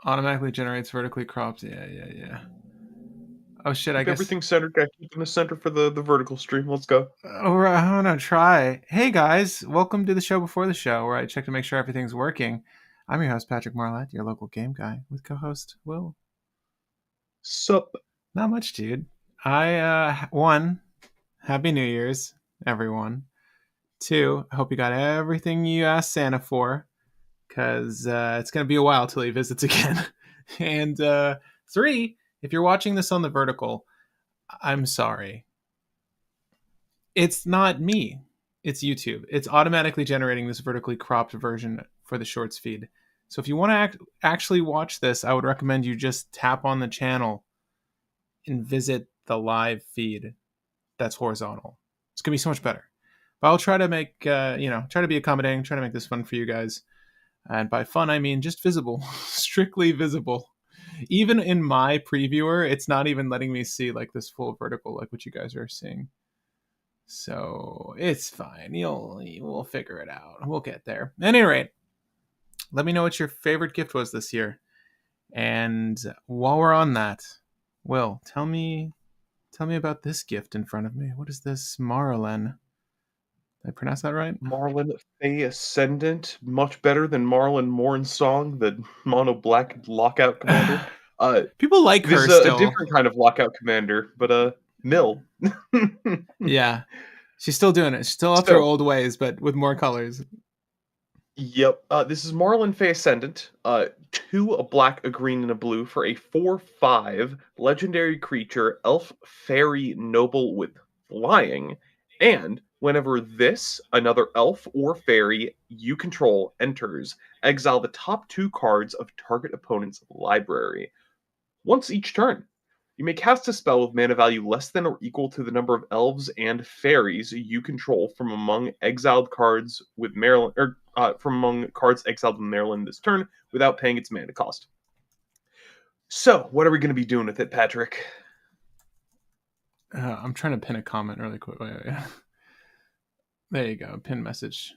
Automatically generates vertically cropped. Yeah. Oh shit, I Keep guess. everything centered, guy. Keep in the center for the vertical stream. Let's go. All right, I'm gonna try. Hey guys, welcome to the show before the show, where I check to make sure everything's working. I'm your host, Patrick Marlette, your local game guy, with co-host Will. Sup? Not much, dude. One, Happy New Year's, everyone. Two, I hope you got everything you asked Santa for, because it's gonna be a while till he visits again. and three, if you're watching this on the vertical, I'm sorry. It's not me. It's YouTube. It's automatically generating this vertically cropped version for the shorts feed. So if you want to actually watch this, I would recommend you just tap on the channel and visit the live feed that's horizontal. It's gonna be so much better. But I'll try to make try to be accommodating, try to make this fun for you guys. And by fun, I mean just visible, strictly visible. Even in my previewer, it's not even letting me see like this full vertical like what you guys are seeing. So it's fine. We'll figure it out. We'll get there. At any rate, let me know what your favorite gift was this year. And while we're on that, Will, tell me about this gift in front of me. What is this, Maralen? Did I pronounce that right? Maralen Fae Ascendant, much better than Maralen Mornsong, the mono black lockout commander. People like This her is a still. different kind of lockout commander, but mill. Yeah, she's still doing it. She's still off her So, old ways, but with more colors. yep. This is Maralen Fae Ascendant. Two, a black, a green, and a blue for a 4/5 legendary creature, elf fairy noble with flying. And whenever this, another elf or fairy you control enters, exile the top two cards of target opponent's library. Once each turn, you may cast a spell with mana value less than or equal to the number of elves and fairies you control from among exiled cards with Maryland, or from among cards exiled in Maryland this turn without paying its mana cost. So, what are we going to be doing with it, Patrick? I'm trying to pin a comment really quick. Wait. There you go. Pin message.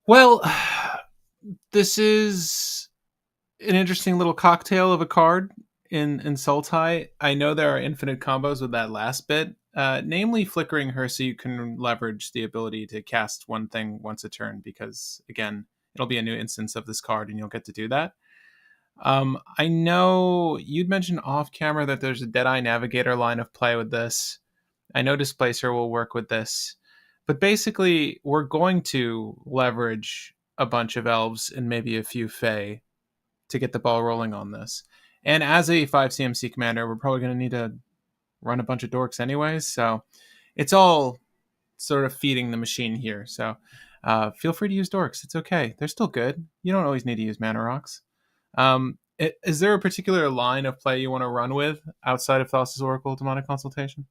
Well, this is an interesting little cocktail of a card in Sultai. I know there are infinite combos with that last bit, namely flickering her so you can leverage the ability to cast one thing once a turn, because again, it'll be a new instance of this card and you'll get to do that. I know you'd mentioned off camera that there's a Deadeye Navigator line of play with this. I know Displacer will work with this. But basically, we're going to leverage a bunch of elves and maybe a few Fae to get the ball rolling on this. And as a 5 CMC commander, we're probably going to need to run a bunch of dorks anyways. So it's all sort of feeding the machine here. So feel free to use dorks. It's okay. They're still good. You don't always need to use mana rocks. Is there a particular line of play you want to run with outside of Thassa's Oracle Demonic Consultation?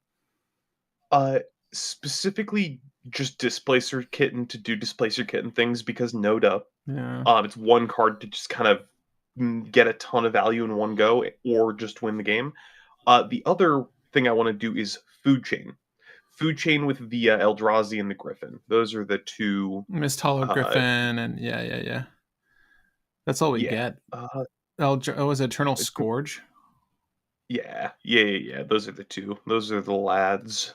Uh, Specifically, just Displacer Kitten to do Displacer Kitten things because Noda. Yeah. It's one card to just kind of get a ton of value in one go or just win the game. The other thing I want to do is Food Chain. Food Chain with the Eldrazi and the Griffin. Those are the two. Miss Hollow Griffin and yeah. That's all we Yeah. get. Was Eternal Scourge? Yeah. Those are the two. Those are the lads.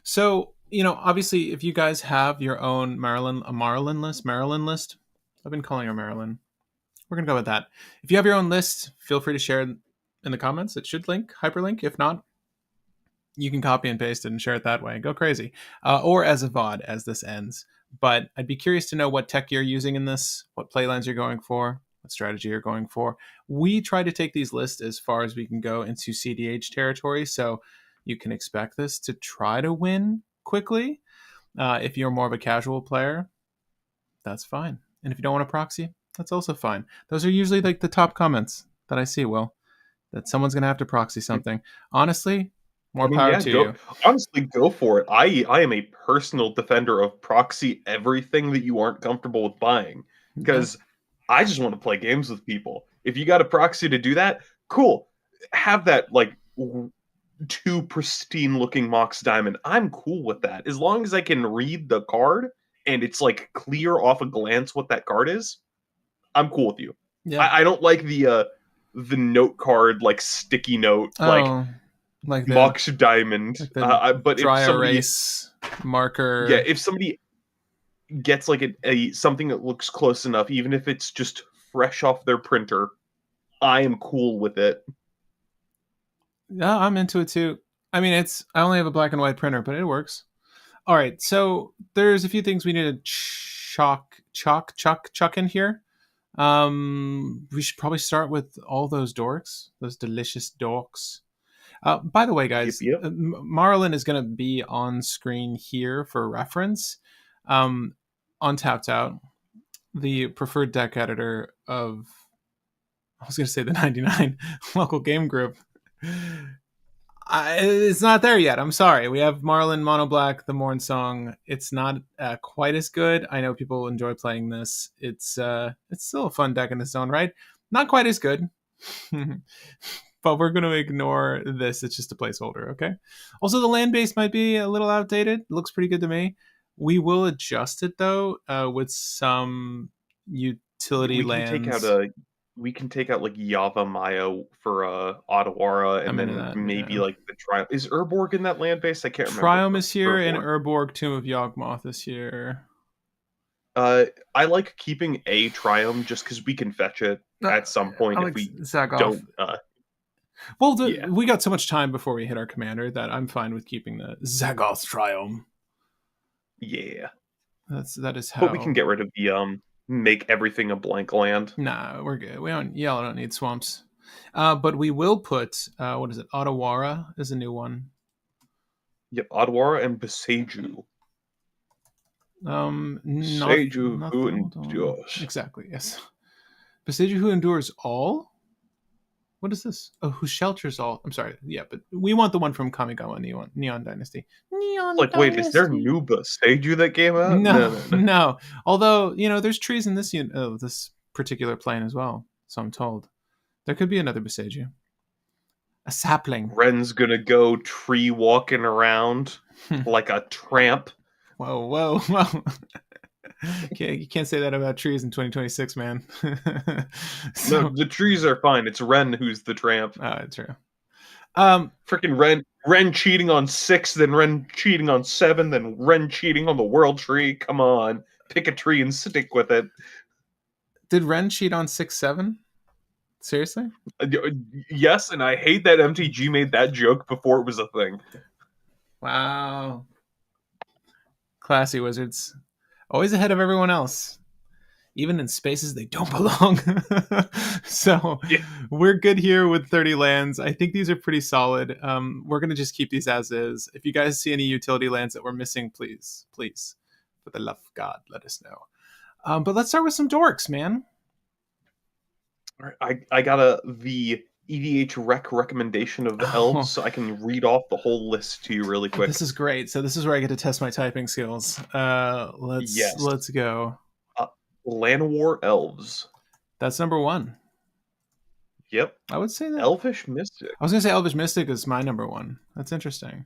So, obviously, if you guys have your own Maralen list, I've been calling her Marilyn. We're going to go with that. If you have your own list, feel free to share it in the comments. It should hyperlink. If not, you can copy and paste it and share it that way. Go crazy. Or as a VOD as this ends. But I'd be curious to know what tech you're using in this, what playlines you're going for, what strategy you're going for. We try to take these lists as far as we can go into cEDH territory, so you can expect this to try to win quickly. If you're more of a casual player, that's fine. And if you don't want a proxy, that's also fine. Those are usually like the top comments that I see, Will, that someone's going to have to proxy something. Honestly, more power to Go. you. Honestly, go for it. I am a personal defender of proxy everything that you aren't comfortable with buying because I just want to play games with people. If you got a proxy to do that, cool. Have that like two pristine looking Mox Diamond. I'm cool with that as long as I can read the card and it's like clear off a glance what that card is. I'm cool with you. Yeah. I don't like the note card like sticky note like Oh, like the Mox Diamond. like the But if dry somebody, erase yeah, marker. if somebody gets like a something that looks close enough, even if it's just fresh off their printer, I am cool with it. Yeah, I'm into it too. I mean, I only have a black and white printer, but it works. All right, so there's a few things we need to chuck in here. We should probably start with all those dorks, those delicious dorks. By the way, Yep, guys, yep. Maralen is going to be on screen here for reference. Um, on Tapped Out, the preferred deck editor of, I was going to say the 99 local game group. It's not there yet. I'm sorry. We have Maralen Mono Black, the Morn Song. It's not quite as good. I know people enjoy playing this. It's still a fun deck in its own right. Not quite as good. But we're going to ignore this. It's just a placeholder, okay? Also, the land base might be a little outdated. It looks pretty good to me. We will adjust it, though, with some utility We can take out lands. a we can take out like Yava Maya for Otawara, I'm and into then that, maybe yeah. like the trial. Is Urborg in that land base? I can't remember Triome for is here, and Urborg. Urborg, Tomb of Yawgmoth is here. I like keeping a Triumph just because we can fetch it at some I point if like we Zagoth. don't. Well, Yeah, we got so much time before we hit our commander that I'm fine with keeping the Zagoth Triome. yeah. That is But we can how. get rid of the make everything a blank land. Nah, we're good. We don't. Y'all don't need swamps. But we will put what is it? Otawara is a new one. Yep, Otawara and Beseju. Beseju Not who the old one. endures. Exactly. Yes. Besiju who endures all. What is this? Oh, who shelters all? I'm sorry. Yeah, but we want the one from Kamigawa Neon Dynasty. Neon Like, wait, is there Dynasty. new Beseju that came out? No, No, no, no. no. Although there's trees in this particular plane as well. So I'm told there could be another Beseju, a sapling. Ren's gonna go tree walking around like a tramp. Whoa, whoa, whoa! You can't say that about trees in 2026, man. No, So, the trees are fine. It's Ren who's the tramp. true. Um, Freaking Ren cheating on 6, then Ren cheating on 7, then Ren cheating on the world tree. Come on, pick a tree and stick with it. did Ren cheat on 6-7? Seriously? Uh, Yes, and I hate that MTG made that joke before it was a thing. Wow. Classy wizards. Always ahead of everyone else, even in spaces they don't belong. So Yeah. we're good here with 30 lands. I think these are pretty solid. We're going to just keep these as is. If you guys see any utility lands that we're missing, please, for the love of God, let us know. But let's start with some dorks, man. All right, I got the EDH rec recommendation of the elves, Oh, so I can read off the whole list to you really quick. this is great. So this is where I get to test my typing skills. Yes. Let's go. Uh, Llanowar elves. That's number one. Yep. I would say that. Elvish Mystic. I was gonna say Elvish Mystic is my number one. That's interesting.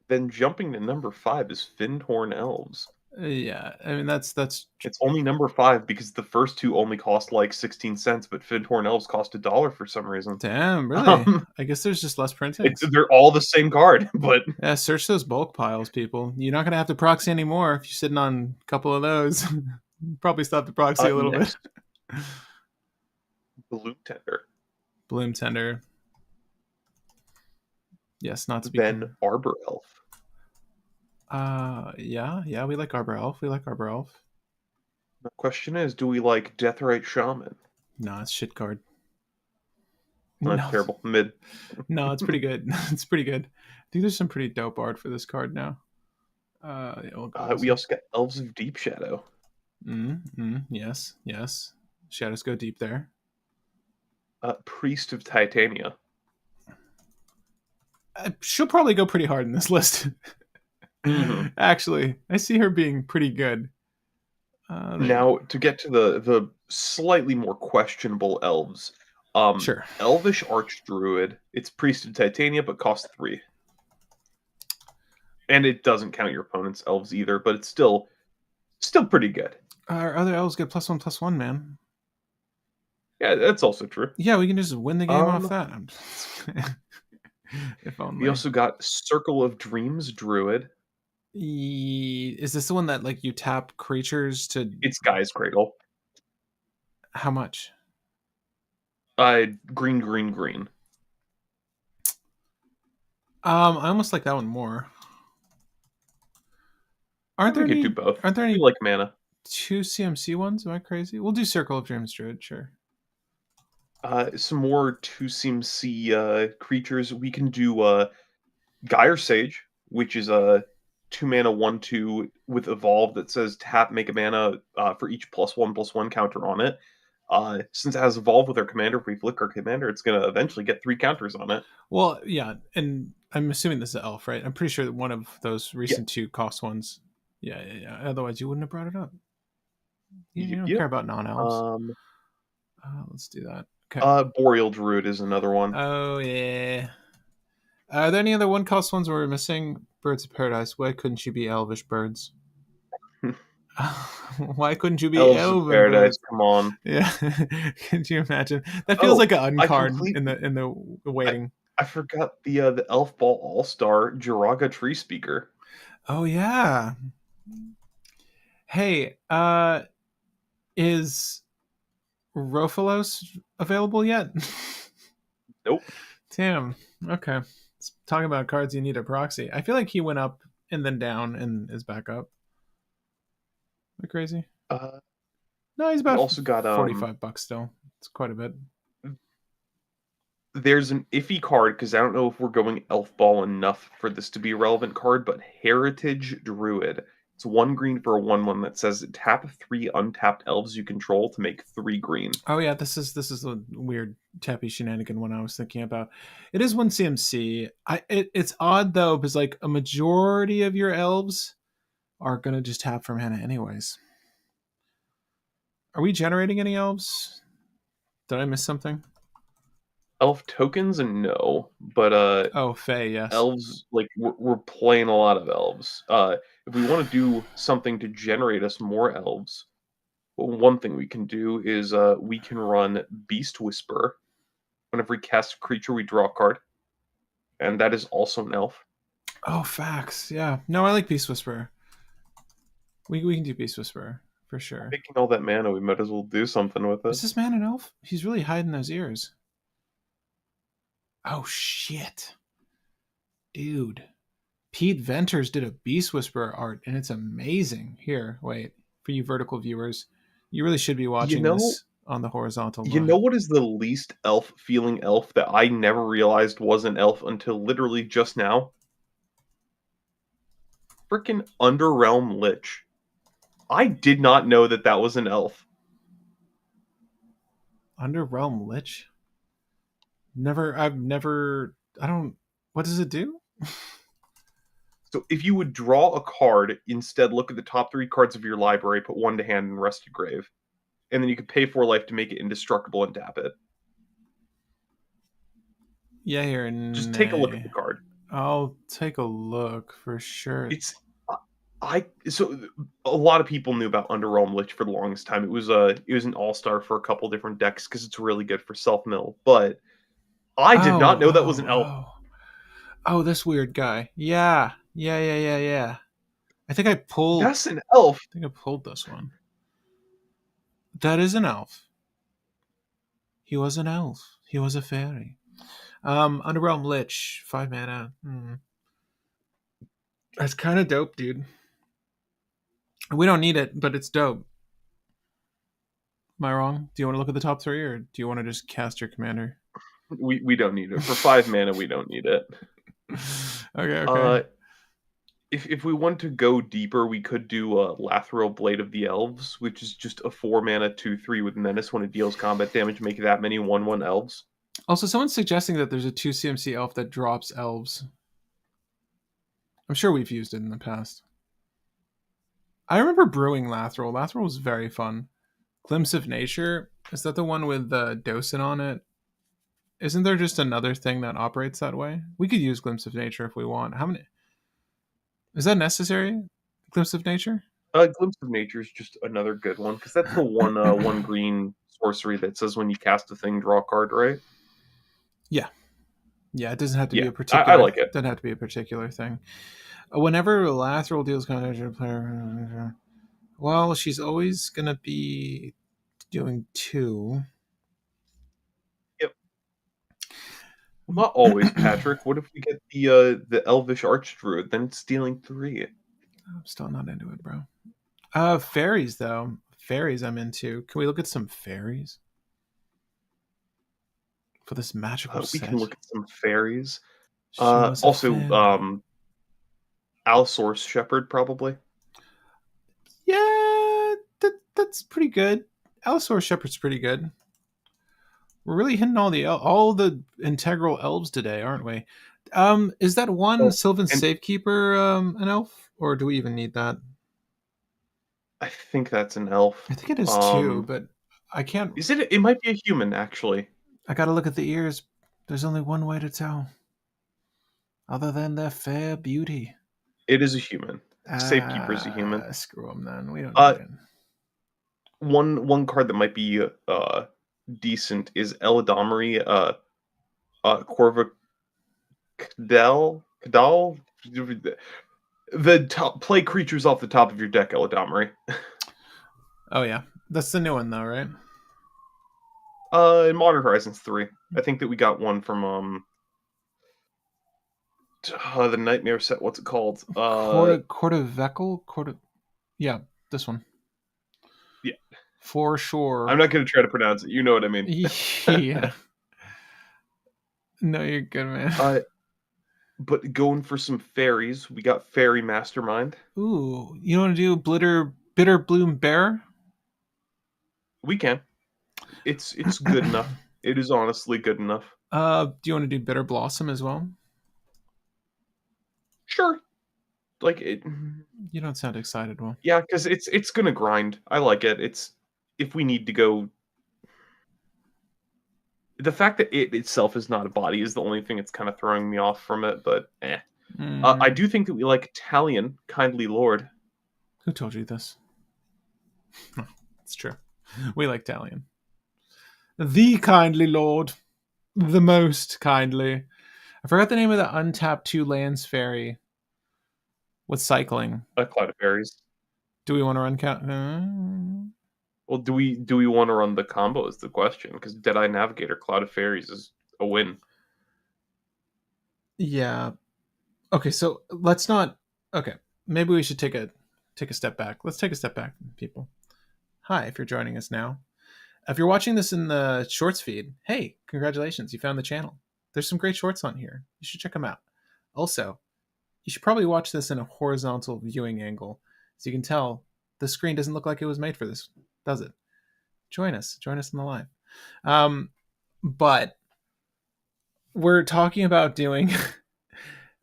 Then jumping to number 5 is Fyndhorn elves. Yeah, I mean that's It's only number 5 because the first two only cost like 16 cents, but Fyndhorn elves cost $1 for some reason. damn, really. Um, I guess there's just less printings. they're all the same card, but Yeah, search those bulk piles, people. You're not gonna have to proxy anymore if you're sitting on a couple of those. Probably stop the proxy a little bit. next, Blue Tender. Bloom Tender. Yes, not to be. Then Arbor Elf. Yeah, we like Arbor Elf. We like Arbor Elf. The question is, do we like Deathrite Shaman? No, it's shit card. That's No, terrible. Mid. no, it's pretty good. It's pretty good. I think there's some pretty dope art for this card now. Yeah, we'll go We also got Elves of Deep Shadow. Yes. Shadows go deep there. Priest of Titania. She'll probably go pretty hard in this list. Mm-hmm. Actually, I see her being pretty good. Now, to get to the slightly more questionable elves. Sure. Elvish Archdruid. It's Priest of Titania, but costs 3. And it doesn't count your opponent's elves either, but it's still pretty good. Our other elves get +1/+1, man. Yeah, that's also true. Yeah, we can just win the game off that. If We only. also got Circle of Dreams Druid. Is this the one that like you tap creatures to It's Guy's Cradle. how much? Green, green, green. I almost like that one more. Yeah, Aren't there we could do any? both. Aren't there We any like mana. two CMC ones? Am I crazy? We'll do Circle of Dreams Druid, sure. Some more 2 CMC creatures. We can do Gyre Sage, which is a 2 mana 1/2 with Evolve that says tap, make a mana for each +1/+1 counter on it. Since it has Evolve with our commander, if we flick our commander, it's going to eventually get 3 counters on it. Well, yeah, and I'm assuming this is elf, right? I'm pretty sure that one of those Yeah. recent two cost ones. Yeah, yeah, yeah. Otherwise, you wouldn't have brought it up. You Yep, don't yep. care about non-elves. Let's do that. Okay. Boreal Druid is another one. Oh yeah. Are there any other one cost ones we're missing? Birds of Paradise. Why couldn't you be elvish birds? Why couldn't you be Elves of elven Paradise, birds? come on. Yeah. Could you imagine? That feels Oh, like an I uncard in completely the waiting. I forgot the Elf Ball All-Star Jiraga Tree Speaker. Oh yeah. Hey, is Rofalos available yet? Nope. Damn. Okay. Talking about cards you need a proxy. I feel like he went up and then down and is back up. Am I crazy? Uh, No, he's we about also got $45 still. It's quite a bit. there's an iffy card because I don't know if we're going Elf Ball enough for this to be a relevant card, but Heritage Druid. It's 1 green for a 1/1 that says tap 3 untapped elves you control to make 3 green. Oh yeah, this is a weird tappy shenanigan one I was thinking about. It is one CMC. It's odd though because like a majority of your elves are gonna just tap for mana anyways. Are we generating any elves? Did I miss something? Elf tokens and no, but Oh, Fae, yes. elves like we're playing a lot of elves. If we want to do something to generate us more elves, well, one thing we can do is we can run Beast Whisper. Whenever we cast a creature, we draw a card, and that is also an elf. Oh, facts. Yeah. No, I like Beast Whisperer. We can do Beast Whisperer for sure. Making all that mana, we might as well do something with it. Is this man an elf? He's really hiding those ears. Oh shit, dude. Pete Venters did a Beast Whisperer art, and it's amazing. Here, wait, for you vertical viewers, you really should be You watching know, this on the horizontal you know line. what is the least elf feeling elf that I never realized was an elf until literally just now? Freaking Underrealm Lich. I did not know that that was an elf. Underrealm Lich? I've never, I don't, what does it do? So if you would draw a card, instead look at the top 3 cards of your library, put 1 to hand and rest to grave. And then you could pay 4 life to make it indestructible and tap it. Yeah, here, Just take a look at the card. I'll take a look for sure. It's so a lot of people knew about Underrealm Lich for the longest time. It was an all-star for a couple different decks because it's really good for self-mill. But I did not know that was an elf. Oh, this weird guy. Yeah. I think I pulled. That's an elf. I think I pulled this one. That is an elf. He was an elf. He was a fairy. Underrealm Lich, 5 mana. That's kind of dope, dude. We don't need it, but it's dope. Am I wrong? Do you want to look at the top 3, or do you want to just cast your commander? We don't need it for 5 mana. We don't need it. Okay. If we want to go deeper, we could do Lathril Blade of the Elves, which is just a 4 mana 2/3 with Menace. When it deals combat damage, make that many 1/1 elves. Also, someone's suggesting that there's a 2 CMC elf that drops elves. I'm sure we've used it in the past. I remember brewing Lathril. Lathril was very fun. Glimpse of Nature, is that the one with the docent on it? Isn't there just another thing that operates that way? We could use Glimpse of Nature if we want. How many? Is that necessary? Glimpse of Nature? Glimpse of Nature is just another good one because that's the one green sorcery that says when you cast a thing, draw a card, right? Yeah. Yeah, it doesn't have to be Yeah, a I particular. like it. Doesn't have to be a particular thing. Whenever Lathril deals contact to a player, well, she's always gonna be doing 2. Yep. Well, not always, Patrick. What if we get the Elvish Archdruid? Then it's stealing 3. I'm still not into it, bro. Fairies though. Fairies I'm into. Can we look at some fairies for this magical We can set? look at some fairies. Show us a Also, fairy. Allosaurus Shepherd, probably. Yeah, that's pretty good. Allosaurus Shepherd's pretty good. We're really hitting all the integral elves today, aren't we? Is that one Oh, Sylvan and Safekeeper an elf, or do we even need that? I think that's an elf. I think it is too, Um, but I can't. is it? It might be a human, actually. I gotta look at the ears. There's only one way to tell, other than their fair beauty. It is a human. Safekeeper's a human. Screw them then. We don't need Uh, it. one card that might be decent is Eladomri, Corvacadel, Cadal. The top play creatures off the top of your deck, Eladomri. Oh yeah, that's the new one though, right? In Modern Horizons 3. I think that we got one from the Nightmare set. What's it called? Corda yeah, this one Yeah. for sure. I'm not going to try to pronounce it. You know what I mean. Yeah. No, you're good, man. But going for some fairies, we got Fairy Mastermind. Ooh, you want to do bitter bloom bear? We can. It's good enough. It is honestly good enough. Do you want to do bitter blossom as well? Sure. Like it. You don't sound excited. Well, Yeah, because it's gonna grind. I like it. It's if we need to go. The fact that it itself is not a body is the only thing that's kind of throwing me off from it. But I do think that we like Italian, Kindly Lord. Who told you this? It's true. We like Talion. The kindly lord. The most kindly. I forgot the name of the untapped 2 lands fairy. What's cycling? Cloud of Fairies. Do we want to run count? Well, do we want to run the combo? Is the question because Deadeye Navigator, Cloud of Fairies is a win. Yeah. Okay, so let's not. Okay, maybe we should take a step back. Let's take a step back, people. Hi, if you're joining us now. If you're watching this in the shorts feed, hey, congratulations, you found the channel. There's some great shorts on here. You should check them out. Also, you should probably watch this in a horizontal viewing angle, so you can tell the screen doesn't look like it was made for this, does it? Join us in the live. But we're talking about doing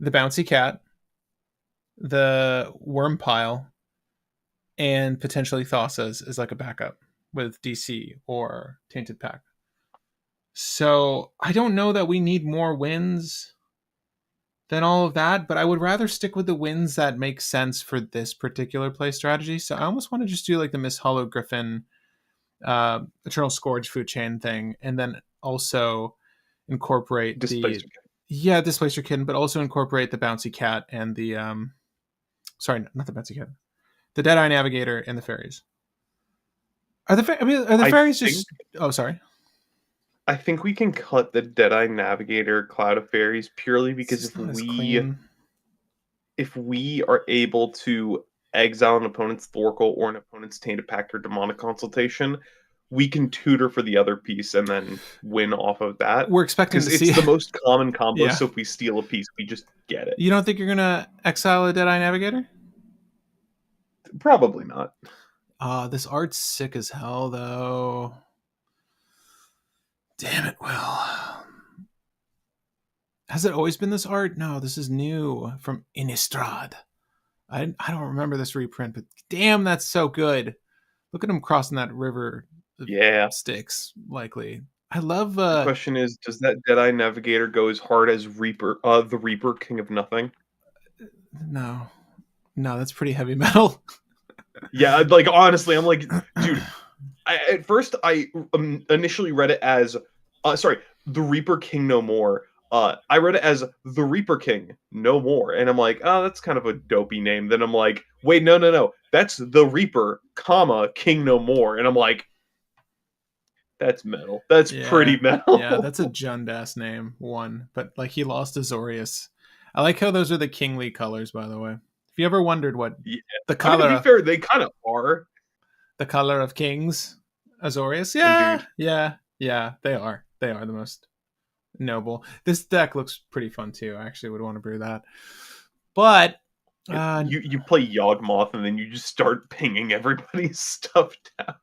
the bouncy cat, the worm pile, and potentially Thassa's as like a backup with DC or Tainted Pack. So I don't know that we need more wins than all of that, but I would rather stick with the wins that make sense for this particular play strategy. So I almost want to just do like the Miss Hollow Griffin, Eternal Scourge food chain thing, and then also incorporate Displacer. Displacer Kitten, but also incorporate the Bouncy Cat and the sorry, not the Bouncy Cat, the Deadeye Navigator and the fairies. Are the fairies just? Oh, sorry. I think we can cut the Deadeye Navigator Cloud of Fairies purely because if we are able to exile an opponent's Thorkel or an opponent's Tainted Pact or Demonic Consultation, we can tutor for the other piece and then win off of that. We're expecting to see it's the most common combo. Yeah. So if we steal a piece, we just get it. You don't think you're gonna exile a Deadeye Navigator? Probably not. This art's sick as hell, though. Damn it, Will. Has it always been this art? No, this is new from Innistrad. I don't remember this reprint, but damn, that's so good. Look at him crossing that river. Yeah. Sticks, likely. I love. The question is, does that Deadeye Navigator go as hard as Reaper, the Reaper, King of Nothing? No, that's pretty heavy metal. Yeah, like honestly, I'm like, dude. At first, I initially read it as, sorry, the Reaper King no more. I read it as the Reaper King no more, and I'm like, oh, that's kind of a dopey name. Then I'm like, wait, no, no, no, that's the Reaper, comma King no more, and I'm like, that's metal. That's Yeah, pretty yeah, metal. that's a Jund-ass name, one. But like he lost Azorius. I like how those are the kingly colors, by the way. If you ever wondered what Yeah, the I mean to be color fair, they kind of are. the color of kings, Azorius, yeah, Indeed, yeah, yeah, they are. They are the most noble. This deck looks pretty fun too. I actually would want to brew that. But you play Yawgmoth and then you just start pinging everybody's stuff down.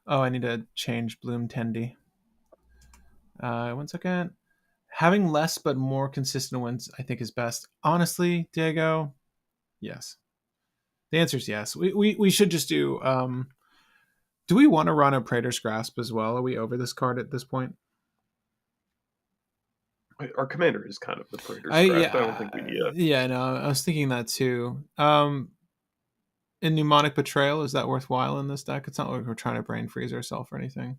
oh, I need to change Bloom Tendy. 1 second. Having less but more consistent wins, I think, is best. Honestly, Diego, yes. The answer is yes. We should just do. Do we want to run a Praetor's Grasp as well? Are we over this card at this point? Our commander is kind of the Praetor's I Grasp. I don't think yeah we yeah no. I was thinking that too. In Mnemonic Betrayal, is that worthwhile in this deck? It's not like we're trying to brain freeze ourselves or anything.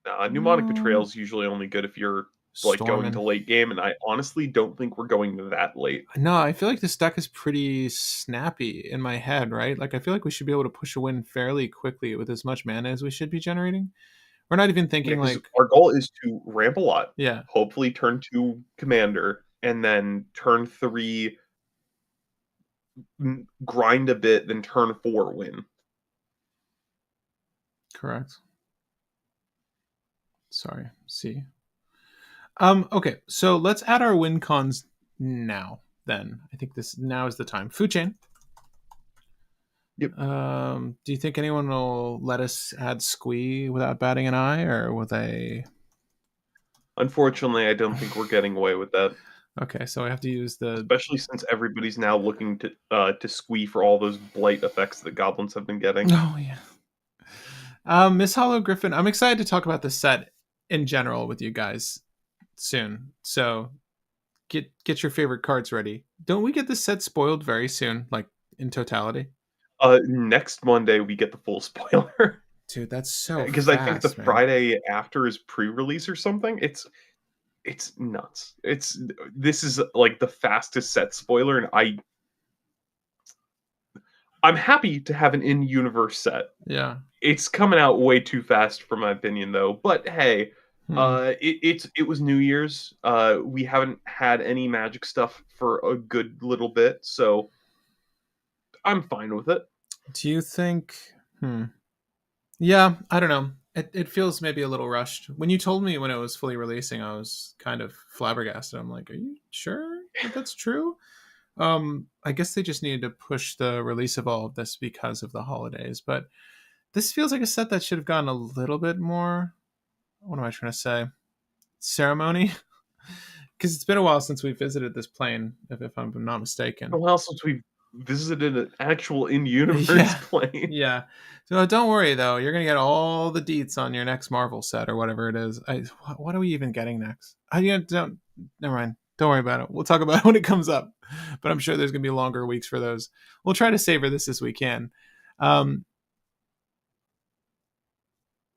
Mnemonic Betrayal Mm, is usually only good if you're like going to Stormin. late game, and I honestly don't think we're going that late. No, I feel like this deck is pretty snappy in my head, right? Like I feel like we should be able to push a win fairly quickly with as much mana as we should be generating. We're not even Yeah, thinking because like, our goal is to ramp a lot, yeah, hopefully turn 2 commander, and then turn 3 grind a bit, then turn 4 win. correct. Sorry, see. Okay, so let's add our win cons now. Then I think this now is the time. Food chain. Yep. Do you think anyone will let us add Squee without batting an eye, or will they? Unfortunately, I don't think we're getting away with that, Okay, so I have to use the. especially since everybody's now looking to squee for all those blight effects that goblins have been getting. Oh yeah. Miss Hollow Griffin. I'm excited to talk about the set in general with you guys soon. So get your favorite cards ready. Don't we get this set spoiled very soon, like in totality? Next Monday we get the full spoiler. Dude, that's so Because I think the fast, man. Friday after is pre-release or something. It's nuts. This is like the fastest set spoiler, and I'm happy to have an in-universe set. Yeah. It's coming out way too fast for my opinion, though. But hey, Hmm. it was New Year's. We haven't had any Magic stuff for a good little bit, so I'm fine with it. Do you think? Hmm. Yeah, I don't know. It feels maybe a little rushed. When you told me when it was fully releasing, I was kind of flabbergasted. I'm like, are you sure that that's true? I guess they just needed to push the release of all of this because of the holidays, but this feels like a set that should have gotten a little bit more. What am I trying to say? Ceremony, because it's been a while since we visited this plane, if I'm not mistaken. Well, since we've visited an actual in-universe Yeah, plane. yeah. So don't worry though, you're gonna get all the deets on your next Marvel set or whatever it is. What are we even getting next? Don't. Never mind. Don't worry about it. We'll talk about it when it comes up. But I'm sure there's gonna be longer weeks for those. We'll try to savor this as we can. Um,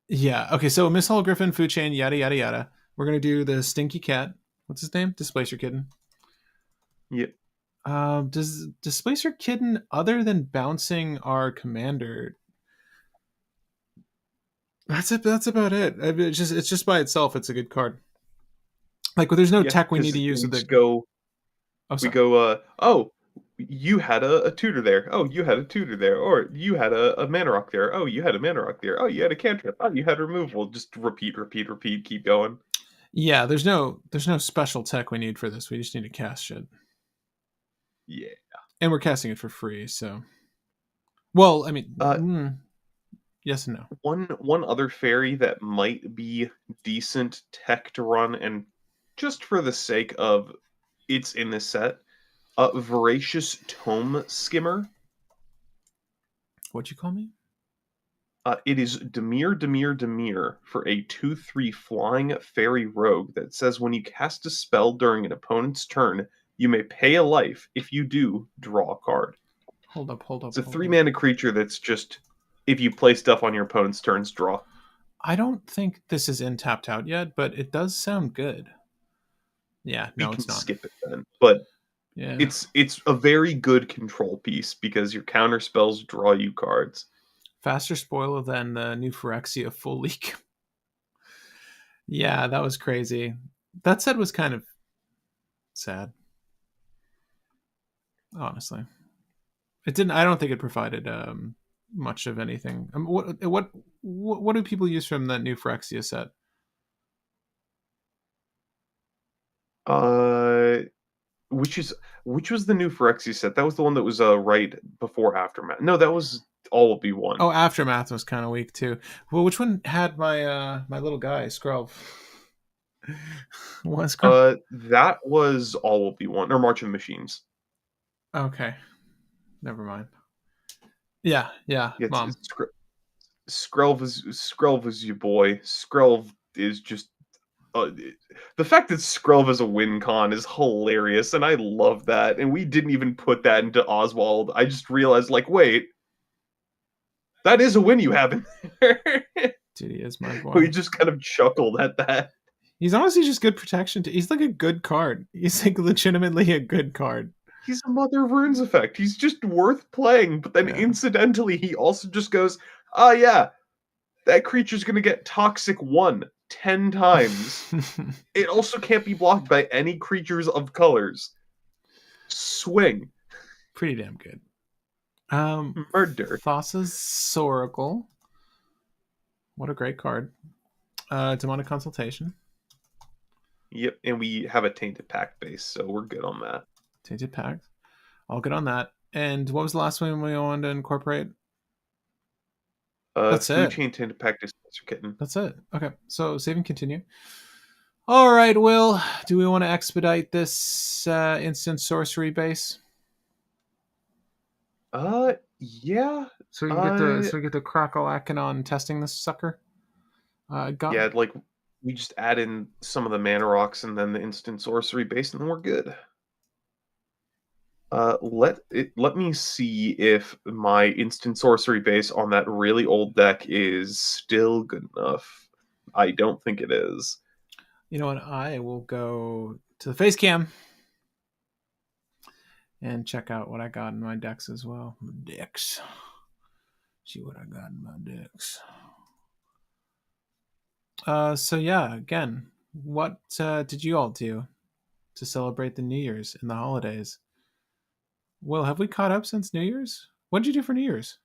yeah. Okay. So Miss Hall Griffin, food chain, yada yada yada. We're gonna do the stinky cat. What's his name? Displacer Kitten. Yeah. Does Displacer Kitten, other than bouncing our commander, that's it. That's about it. It's just by itself. It's a good card. Like, well, there's no Yeah, tech we need because to use we with just the. go Oh, we sorry. go, "Oh, you had a tutor there. Oh, you had a tutor there." Or, "You had a mana rock there. Oh, you had a mana rock there. Oh, you had a cantrip. Oh, you had removal." Just repeat, repeat, repeat, keep going. Yeah, there's no special tech we need for this. We just need to cast shit, Yeah. and we're casting it for free. So, well, I mean, Uh, yes and no. one other fairy that might be decent tech to run, and just for the sake of it's in this set, Voracious Tome Skimmer. What'd you call me? It is Demir, Demir, Demir for a 2/3 flying fairy rogue that says when you cast a spell during an opponent's turn, you may pay a life. If you do, draw a card. Hold up, hold It's up, a hold 3 up. mana creature that's just if you play stuff on your opponent's turns, draw. I don't think this is in tapped out yet, but it does sound good. Yeah, We no, can it's not. skip it then. But Yeah. it's a very good control piece because your counter spells draw you cards. Faster spoiler than the new Phyrexia full leak. Yeah, that was crazy. That set was kind of sad, honestly. It didn't. I don't think it provided much of anything. What do people use from that new Phyrexia set? Uh which was the new Phyrexia set? That was the one that was right before Aftermath. No, that was all will be one. Oh, Aftermath was kind of weak too. Well, which one had my little guy Skrelv? What Skrelv? That was all will be one or March of Machines. Okay, never mind. Yeah, yeah, It's mom. Skrelv is your boy. Skrelv is just uh, the fact that Skrelv is a win con is hilarious, and I love that. And we didn't even put that into Oswald. I just realized, like, wait, that is a win you have in there. Dude, he is my We boy. just kind of chuckled at that. He's honestly just good protection. He's like a good card. He's like legitimately a good card. He's a Mother of Runes effect. He's just worth playing, but then Yeah. incidentally, he also just goes, oh yeah, that creature's gonna get Toxic 10 times. It also can't be blocked by any creatures of colors. Swing. Pretty damn good. Murder. Thassa's Soracle. What a great card. Demonic Consultation. Yep, and we have a Tainted Pact base, so we're good on that. Tainted Pact. All good on that. And what was the last one we wanted to incorporate? That's Through it. Chain Tainted Pact Dispenser Kitten. That's it. Okay, so save and continue. All right, Will. Do we want to expedite this instant sorcery base? Yeah. So we can get the Crackle Achenon testing this sucker. Got Yeah, like we just add in some of the mana rocks and then the instant sorcery base, and then we're good. Let me see if my instant sorcery base on that really old deck is still good enough. I don't think it is. You know what? I will go to the face cam and check out what I got in my decks as well. My decks. See what I got in my decks. So yeah, again, what did you all do to celebrate the New Year's and the holidays? Well, have we caught up since New Year's? What did you do for New Year's?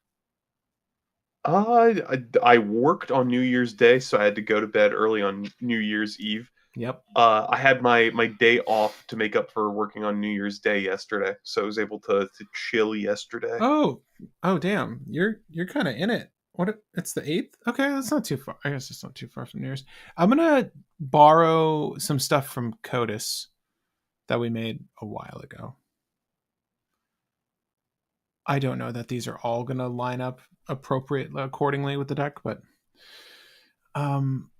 I worked on New Year's Day, so I had to go to bed early on New Year's Eve. Yep. I had my day off to make up for working on New Year's Day yesterday, so I was able to chill yesterday. Oh, damn! You're kind of in it. What? It's the 8th. Okay, that's not too far. I guess it's not too far from New Year's. I'm gonna borrow some stuff from Codis that we made a while ago. I don't know that these are all gonna line up appropriately accordingly with the deck, but um,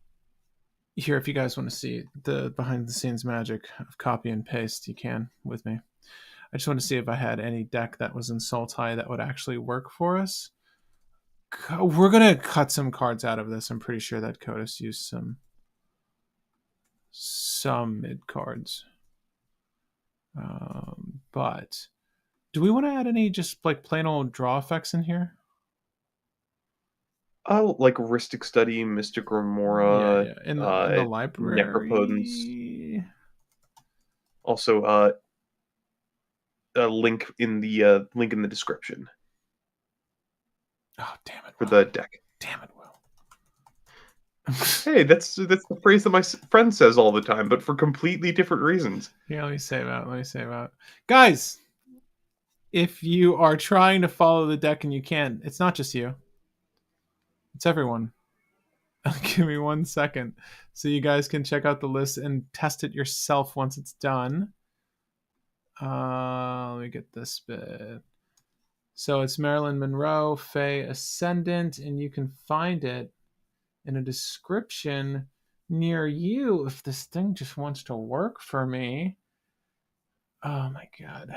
here if you guys want to see the behind the scenes magic of copy and paste, you can with me. I just want to see if I had any deck that was in Sultai that would actually work for us. We're gonna cut some cards out of this. I'm pretty sure that Codis used some mid cards. But do we want to add any just like plain old draw effects in here? Oh, like Ristic Study, Mystic Yeah, Remora, yeah. In the Necropotence. library. Also, a link in the description Oh, damn it, for Will. the deck. Damn it, Will. Hey, that's the phrase that my friend says all the time, but for completely different reasons. Yeah, let me save out. Let me save out. Guys, if you are trying to follow the deck and you can't, it's not just you. It's everyone. Give me 1 second so you guys can check out the list and test it yourself once it's done. Let me get this bit. So it's Maralen Monroe, Fae Ascendant, and you can find it in a description near you if this thing just wants to work for me. Oh my god.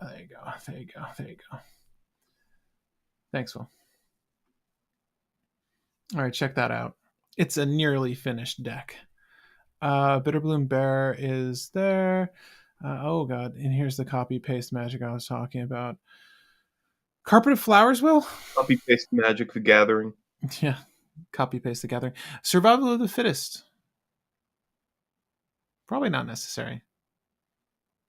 There you go. There you go. There you go. Thanks, Will. All right, check that out. It's a nearly finished deck. Bitterbloom Bear is there. Oh god, and here's the copy paste magic I was talking about. Carpet of Flowers, Will? Copy paste Magic the Gathering. Yeah, copy paste the gathering. Survival of the Fittest. Probably not necessary.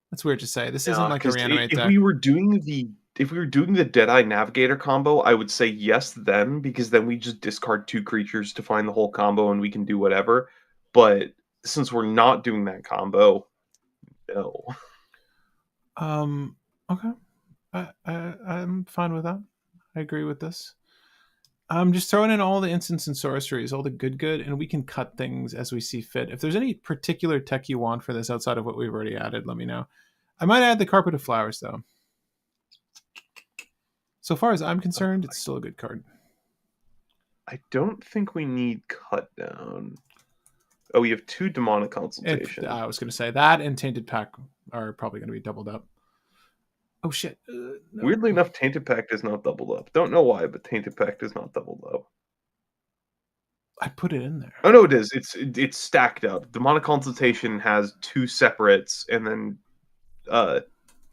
That's weird to say. This isn't like a Because reanimate if deck. we were doing the Deadeye Navigator combo, I would say yes then, because then we just discard 2 creatures to find the whole combo and we can do whatever. But since we're not doing that combo, no. Okay. I'm fine with that. I agree with this. I'm just throwing in all the instants and sorceries, all the good, and we can cut things as we see fit. If there's any particular tech you want for this outside of what we've already added, let me know. I might add the Carpet of Flowers, though. So far as I'm concerned, it's still a good card. I don't think we need Cut Down. Oh, we have 2 Demonic Consultation. I was going to say that and Tainted Pack are probably going to be doubled up. Oh, shit. No. Weirdly enough, Tainted Pact is not doubled up. Don't know why, but Tainted Pact is not doubled up. I put it in there. Oh no, it is. It's stacked up. Demonic Consultation has 2 separates, and then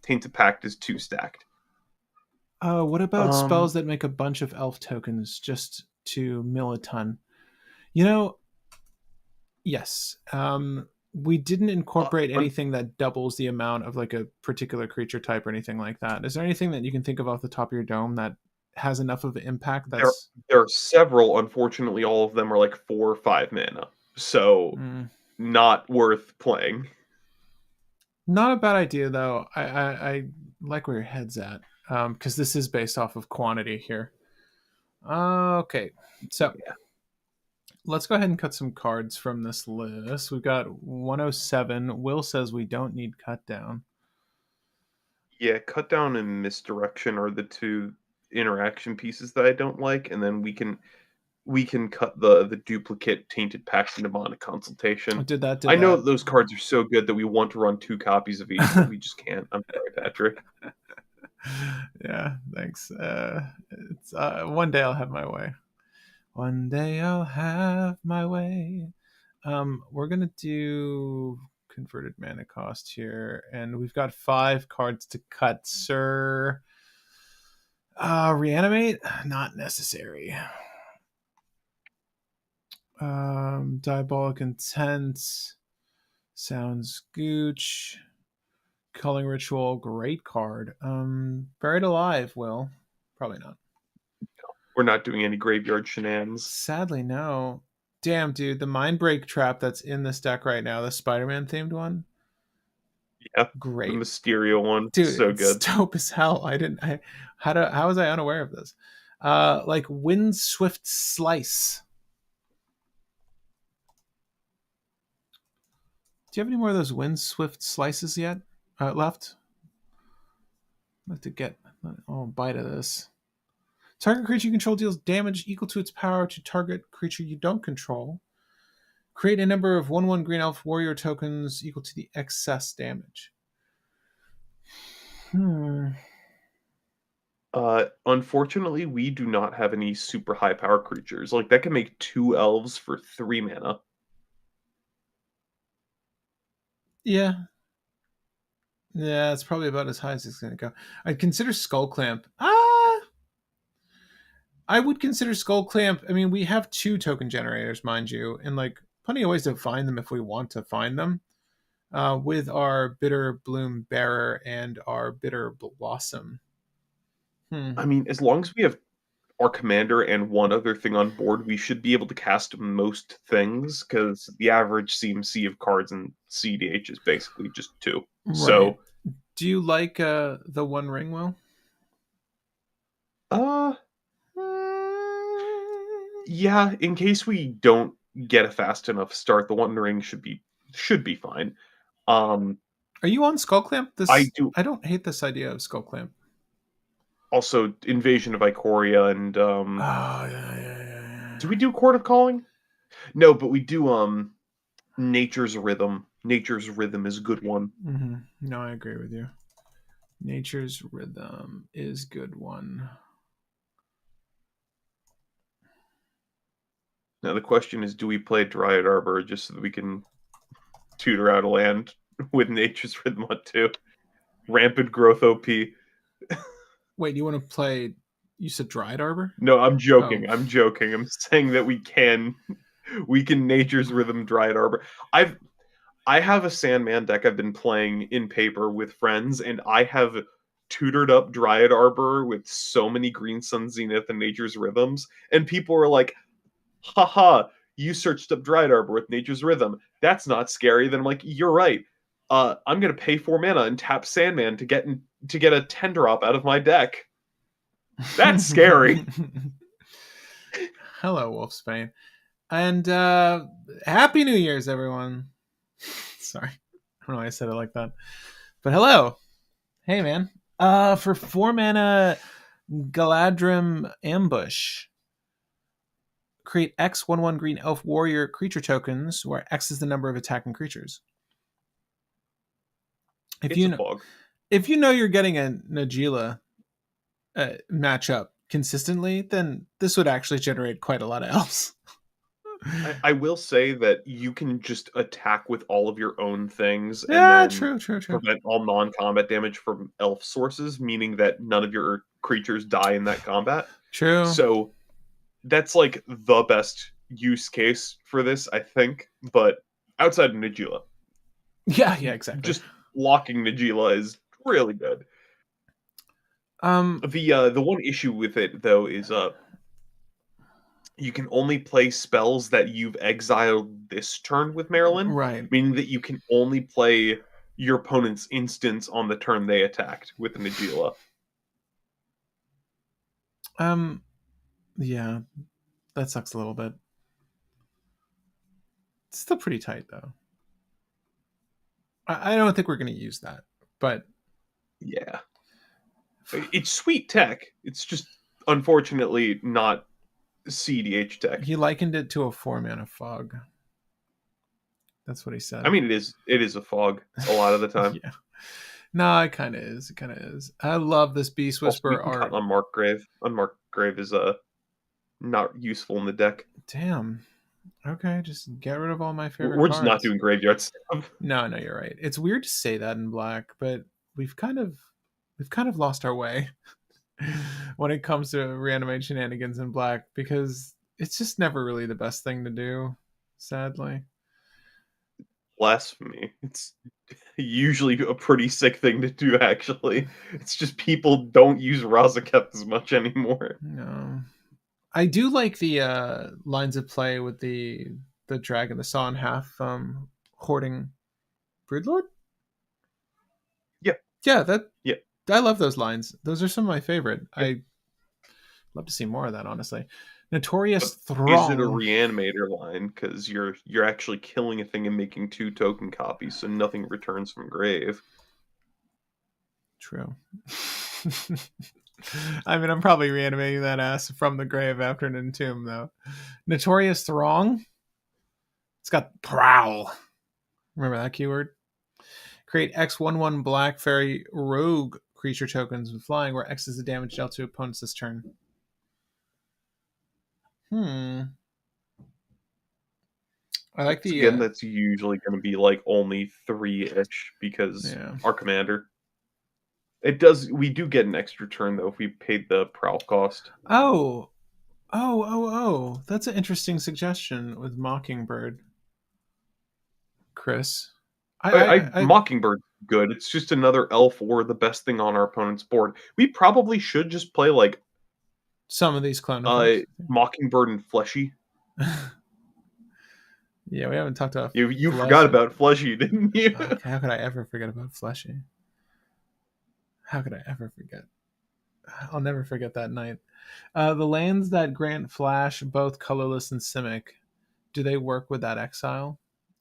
Tainted Pact is 2 stacked. What about spells that make a bunch of elf tokens just to mill a ton? Yes. We didn't incorporate anything that doubles the amount of like a particular creature type or anything like that. Is there anything that you can think of off the top of your dome that has enough of an impact? There are several. Unfortunately, all of them are like 4 or 5 mana, so not worth playing. Not a bad idea though. I like where your head's at, because this is based off of quantity here. Okay, so yeah. Let's go ahead and cut some cards from this list. We've got 107. Will says we don't need Cut Down. Yeah, Cut Down and Misdirection are the 2 interaction pieces that I don't like, and then we can cut the duplicate Tainted Pact and Demonic Consultation. I know that those cards are so good that we want to run 2 copies of each, but we just can't. I'm sorry, Patrick. Yeah, thanks. It's one day I'll have my way. One day I'll have my way. We're gonna do converted mana cost here, and we've got 5 cards to cut, sir. Reanimate, not necessary. Diabolic Intent sounds gooch. Culling Ritual, great card. Buried Alive, Will, probably not. We're not doing any graveyard shenanigans. Sadly, no. Damn, dude, the Mindbreak trap that's in this deck right now, the Spider-Man themed one. Yeah, great. The Mysterio one, dude, so good. It's dope as hell. How was I unaware of this? Like Windswift Slice. Do you have any more of those Windswift Slices yet left? I'd like to get a bite of this. Target creature you control deals damage equal to its power to target creature you don't control. Create a number of 1/1 green elf warrior tokens equal to the excess damage. Unfortunately, we do not have any super high power creatures. Like, that can make 2 elves for 3 mana. Yeah. Yeah, it's probably about as high as it's going to go. I'd consider Skull Clamp. I would consider Skull Clamp. I mean, we have 2 token generators, mind you, and like plenty of ways to find them if we want to find them. With our Bitter Bloom Bearer and our Bitter Blossom. I mean, as long as we have our commander and 1 other thing on board, we should be able to cast most things, because the average CMC of cards in cEDH is basically just 2. Right. So, do you like the One Ring, Will? Yeah, in case we don't get a fast enough start, the One Ring should be fine. Are you on Skull Clamp? I do. I don't hate this idea of Skull Clamp. Also, Invasion of Ikoria and yeah. Do we do Court of Calling? No, but we do Nature's Rhythm. Nature's Rhythm is a good one. Mm-hmm. No, I agree with you. Nature's Rhythm is good one. Now the question is, do we play Dryad Arbor just so that we can tutor out a land with Nature's Rhythm on 2? Rampant growth OP. Wait, you want to play? You said Dryad Arbor? No, I'm joking. Oh. I'm joking. I'm saying that we can Nature's Rhythm Dryad Arbor. I have a Sandman deck I've been playing in paper with friends, and I have tutored up Dryad Arbor with so many Green Sun Zenith and Nature's Rhythms, and people were like, haha, you searched up Dryad Arbor with Nature's Rhythm. That's not scary. Then I'm like, you're right. I'm gonna pay 4 mana and tap Sandman to get a 10-drop out of my deck. That's scary. Hello, Wolfsbane. And Happy New Year's, everyone. Sorry. I don't know why I said it like that. But hello. Hey, man. For 4 mana Galadrim Ambush, create X 1/1 green elf warrior creature tokens, where X is the number of attacking creatures. If you know you're getting a Najeela matchup consistently, then this would actually generate quite a lot of elves. I will say that you can just attack with all of your own things and Yeah, then true. prevent all non-combat damage from elf sources, meaning that none of your creatures die in that combat. True. So that's like the best use case for this, I think. But outside of Najeela, Yeah, exactly. just locking Najeela is really good. The one issue with it though is you can only play spells that you've exiled this turn with Maralen, right. meaning that you can only play your opponent's instance on the turn they attacked with the Najeela. Yeah, that sucks a little bit. It's still pretty tight though. I don't think we're going to use that, but Yeah, it's sweet tech. It's just unfortunately not cEDH tech. he likened it to a 4 mana fog. That's what he said. I mean, it is a fog a lot of the time. Yeah. No, it kind of is. It kind of is. I love this Beast Whisperer art. Unmarked Grave. Unmarked Grave is not useful in the deck. Damn. Okay, just get rid of all my favorite We're cards. just not doing graveyard stuff. No, you're right. It's weird to say that in Black, but we've kind of lost our way when it comes to reanimate shenanigans in Black, because it's just never really the best thing to do, sadly. Blasphemy. It's usually a pretty sick thing to do, actually. It's just people don't use Razaketh as much anymore. No. I do like the lines of play with the dragon, the saw in half hoarding Broodlord. Yeah. Yeah, I love those lines. Those are some of my favorite. Yeah. I love to see more of that, honestly. Notorious Throng. Is it a reanimator line? Because you're actually killing a thing and making 2 token copies, so nothing returns from grave. True. I mean, I'm probably reanimating that ass from the grave after an entomb, though. Notorious Throng. It's got Prowl. Remember that keyword? Create X/1/1 black fairy rogue creature tokens with flying, where X is the damage dealt to opponents this turn. I like the again. That's usually going to be like only 3-ish because our commander. It does. We do get an extra turn though if we paid the prowl cost. Oh, that's an interesting suggestion with Mockingbird, Chris. Mockingbird's good. It's just another elf or the best thing on our opponent's board. We probably should just play like some of these clone Mockingbird and Fleshy. Yeah, we haven't talked about. You forgot about Fleshy, didn't you? How could I ever forget about Fleshy? How could I ever forget? I'll never forget that night. The lands that grant Flash, both colorless and Simic, do they work with that exile?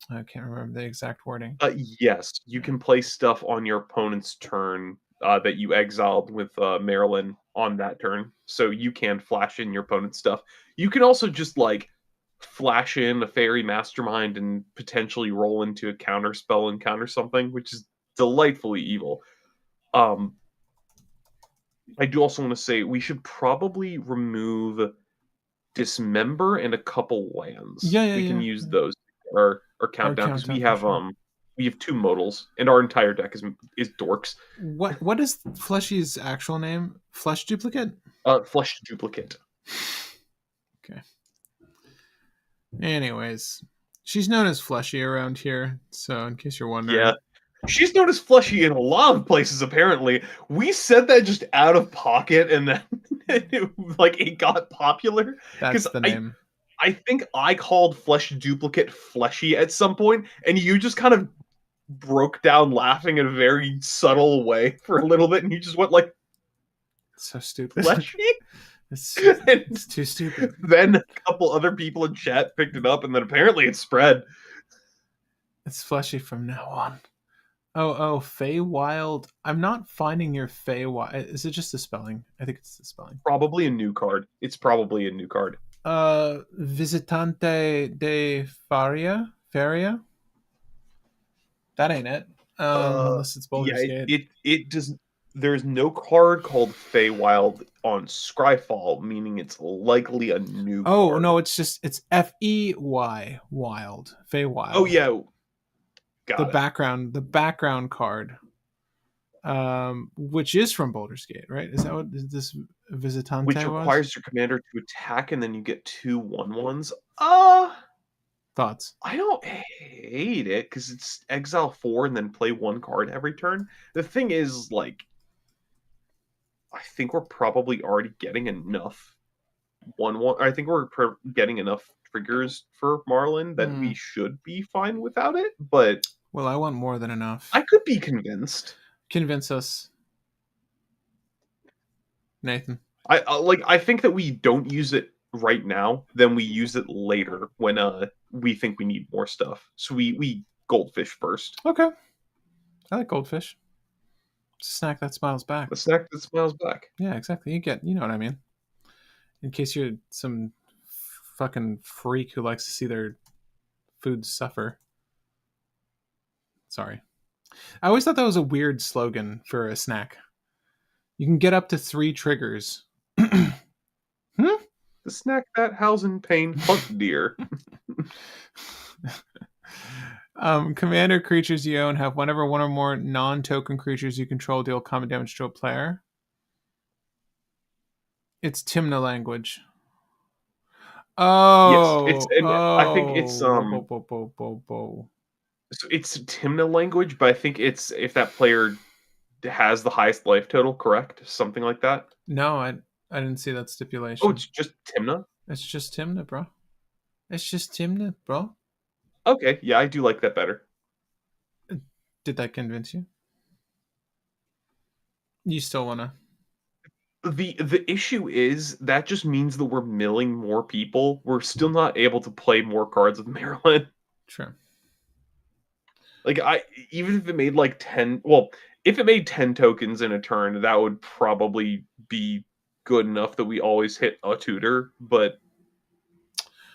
I can't remember the exact wording. Yes, you can play stuff on your opponent's turn that you exiled with Maralen on that turn. So you can flash in your opponent's stuff. You can also just like flash in a Fairy Mastermind and potentially roll into a counter spell and counter something, which is delightfully evil. I do also want to say we should probably remove Dismember and a couple lands. Yeah, We can yeah, use yeah. those our Our countdown because countdown for sure. we have 2 modals and our entire deck is dorks. What is Fleshy's actual name? Flesh duplicate? Flesh duplicate. Okay. Anyways, she's known as Fleshy around here, so in case you're Yeah. wondering. She's known as Fleshy in a lot of places, apparently. We said that just out of pocket, and then it got popular. That's Because the name. I think I called Flesh Duplicate Fleshy at some point, and you just kind of broke down laughing in a very subtle way for a little bit, and you just went like, So stupid. Fleshy? it's, And it's too stupid. then a couple other people in chat picked it up, and then apparently it spread. It's Fleshy from now on. Oh, Fae Wild. I'm not finding your Fae Wild. Is it just the spelling? I think it's the spelling. Probably a new card. It's probably a new card. Visitante de Faria? That ain't it. Unless it's Yeah, Boulder's Gate. it does. There's no card called Feywild on Scryfall, meaning it's likely a new Oh card. no, it's FEY Wild. Fae Wild. Oh yeah, the got the background card. Which is from Boulder's Gate, right? Is that what this Visitante which was? requires your commander to attack, and then you get 2 1/1s. Thoughts? I don't hate it because it's exile 4 and then play 1 card every turn. The thing is, like, I think we're probably already getting enough 1/1. I think we're getting enough triggers for Maralen that we should be fine without it. But well, I want more than enough. I could be convinced. Convince us, Nathan. I think that we don't use it right now, then we use it later when we think we need more stuff. So we goldfish first. Okay. I like goldfish. It's a snack that smiles back. A snack that smiles back. Yeah, exactly. You know what I mean. In case you're some fucking freak who likes to see their food suffer. Sorry. I always thought that was a weird slogan for a snack. You can get up to 3 triggers. The snack that house in pain hunt deer. Commander creatures you own have whenever one or more non-token creatures you control deal combat damage to a player. It's Timna language. Oh, yes, I think it's so it's Timna language, but I think it's if that player has the highest life total, correct? Something like that. No, I didn't see that stipulation. Oh, it's just Timna? It's just Timna, bro. It's just Timna, bro. Okay, yeah, I do like that better. Did that convince you? You still wanna? The issue is that just means that we're milling more people. We're still not able to play more cards with Maralen. Sure. Like even if it made like 10, well, if it made 10 tokens in a turn, that would probably be good enough that we always hit a tutor, but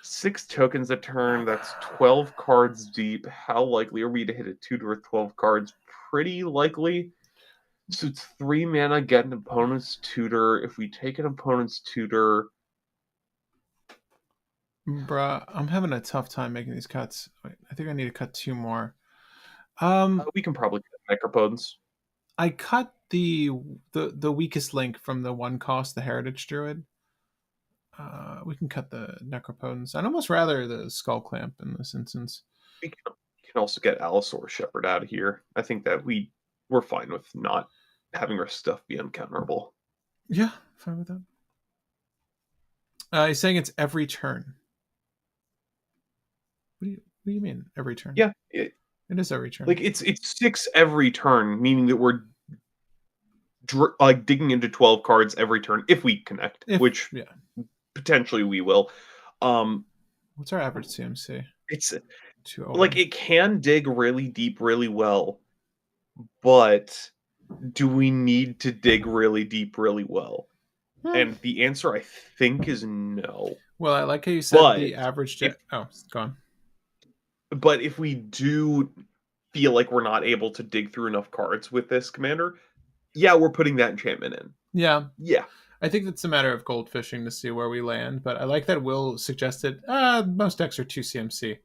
6 tokens a turn, that's 12 cards deep. How likely are we to hit a tutor with 12 cards? Pretty likely. So it's 3 mana, get an opponent's tutor. If we take an opponent's tutor... Bruh, I'm having a tough time making these cuts. Wait, I think I need to cut 2 more. we can probably cut Necropods. I cut the weakest link from the 1 cost, the Heritage Druid. We can cut the Necropotence. I'd almost rather the Skull Clamp in this instance. We can also get Allosaur Shepherd out of here. I think that we're fine with not having our stuff be uncounterable. Yeah, fine with that. He's saying it's every turn. What do you mean every turn? Yeah, it is every turn. Like it's 6 every turn, meaning that we're like digging into 12 cards every turn if we connect, which potentially we will. What's our average CMC? It's like it can dig really deep really well, but do we need to dig really deep really well? And the answer, I think, is no. Well, I like how you said the average... go on. But if we do feel like we're not able to dig through enough cards with this commander, yeah, we're putting that enchantment in. Yeah. Yeah. I think it's a matter of gold fishing to see where we land, but I like that Will suggested most decks are 2 CMC.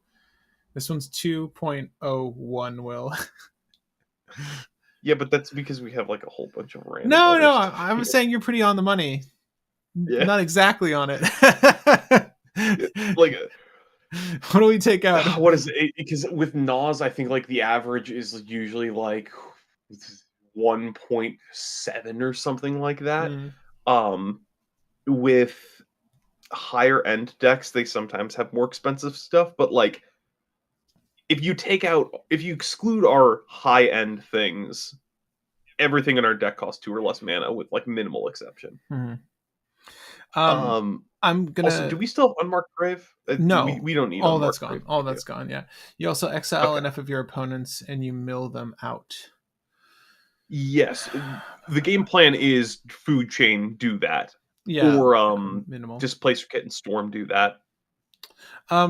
This one's 2.01, Will. Yeah, but that's because we have like a whole bunch of random No, other no, stuff I'm here. saying you're pretty on the money. Yeah. Not exactly on it. Like, What do we take out? what is it? Because with Nas, I think like the average is usually like 1.7 or something like that. Mm. Um, with higher end decks, they sometimes have more expensive stuff, but like if you exclude our high end things, everything in our deck costs 2 or less mana with like minimal exception. Mhm. Um, I'm Also, gonna do we still have Unmarked Grave? We no. we don't need All that's Unmarked gone. Grave if All we do. that's gone. Yeah. You also exile Okay. enough of your opponents and you mill them out. Yes, the game plan is Food Chain do that, Yeah, or minimal. Displacer Kit and Storm do that.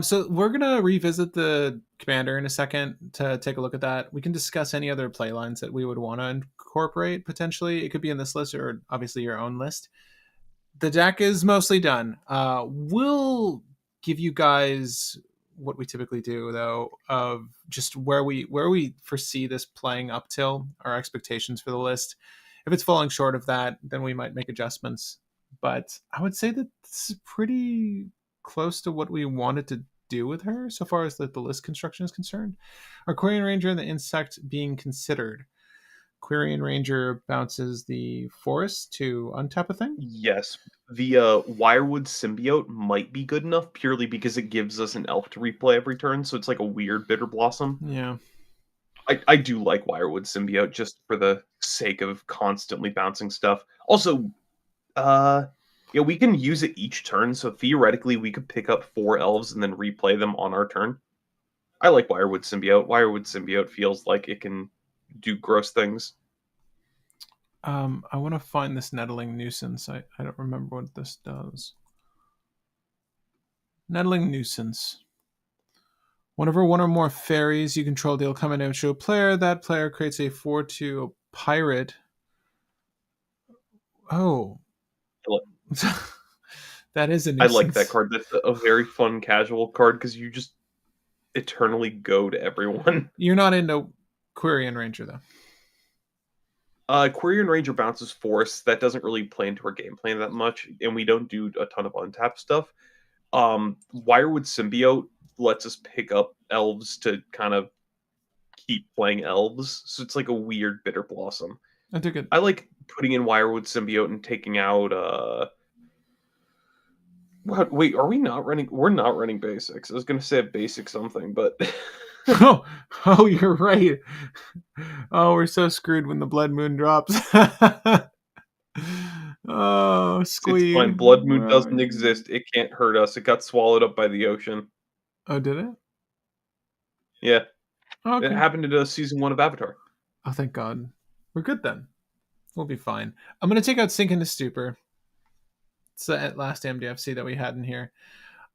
So we're gonna revisit the commander in a second to take a look at that. We can discuss any other play lines that we would want to incorporate potentially. It could be in this list or obviously your own list. The deck is mostly done. We'll give you guys what we typically do though of just where we foresee this playing up till our expectations for the list. If it's falling short of that, then we might make adjustments. But I would say that this is pretty close to what we wanted to do with her so far as the list construction is concerned. Our Quarian Ranger and the Insect being considered. Quarian Ranger bounces the forest to untap a thing. Yes, the Wirewood Symbiote might be good enough purely because it gives us an elf to replay every turn, so it's like a weird Bitter Blossom. Yeah. I do like Wirewood Symbiote just for the sake of constantly bouncing stuff. Also, yeah, we can use it each turn, so theoretically we could pick up 4 elves and then replay them on our turn. I like Wirewood Symbiote. Wirewood Symbiote feels like it can do gross things. I want to find this nettling nuisance. I don't remember what this does. Nettling nuisance. Whenever one or more fairies you control deal combat damage to a player, that player creates a 4/2 pirate. Oh. That is a I like that nuisance. card. That's a very fun casual card because you just eternally go to everyone. You're not into Quarian Ranger, though. Quirion Ranger bounces Force. That doesn't really play into our game plan that much, and we don't do a ton of untap stuff. Wirewood Symbiote lets us pick up elves to kind of keep playing elves, so it's like a weird Bitter Blossom. I took it. I like putting in Wirewood Symbiote and taking out what, wait, are we not running? We're not running basics. I was gonna say a basic something, but Oh, you're right. Oh, we're so screwed when the blood moon drops. Oh, it's Squee. fine. Blood Moon doesn't exist. It can't hurt us. It got swallowed up by the ocean. Oh, did it? Yeah, Oh, it okay. happened in season 1 of Avatar. Oh, thank God. We're good then. We'll be fine. I'm gonna take out Sink into Stupor. It's the last MDFC that we had in here.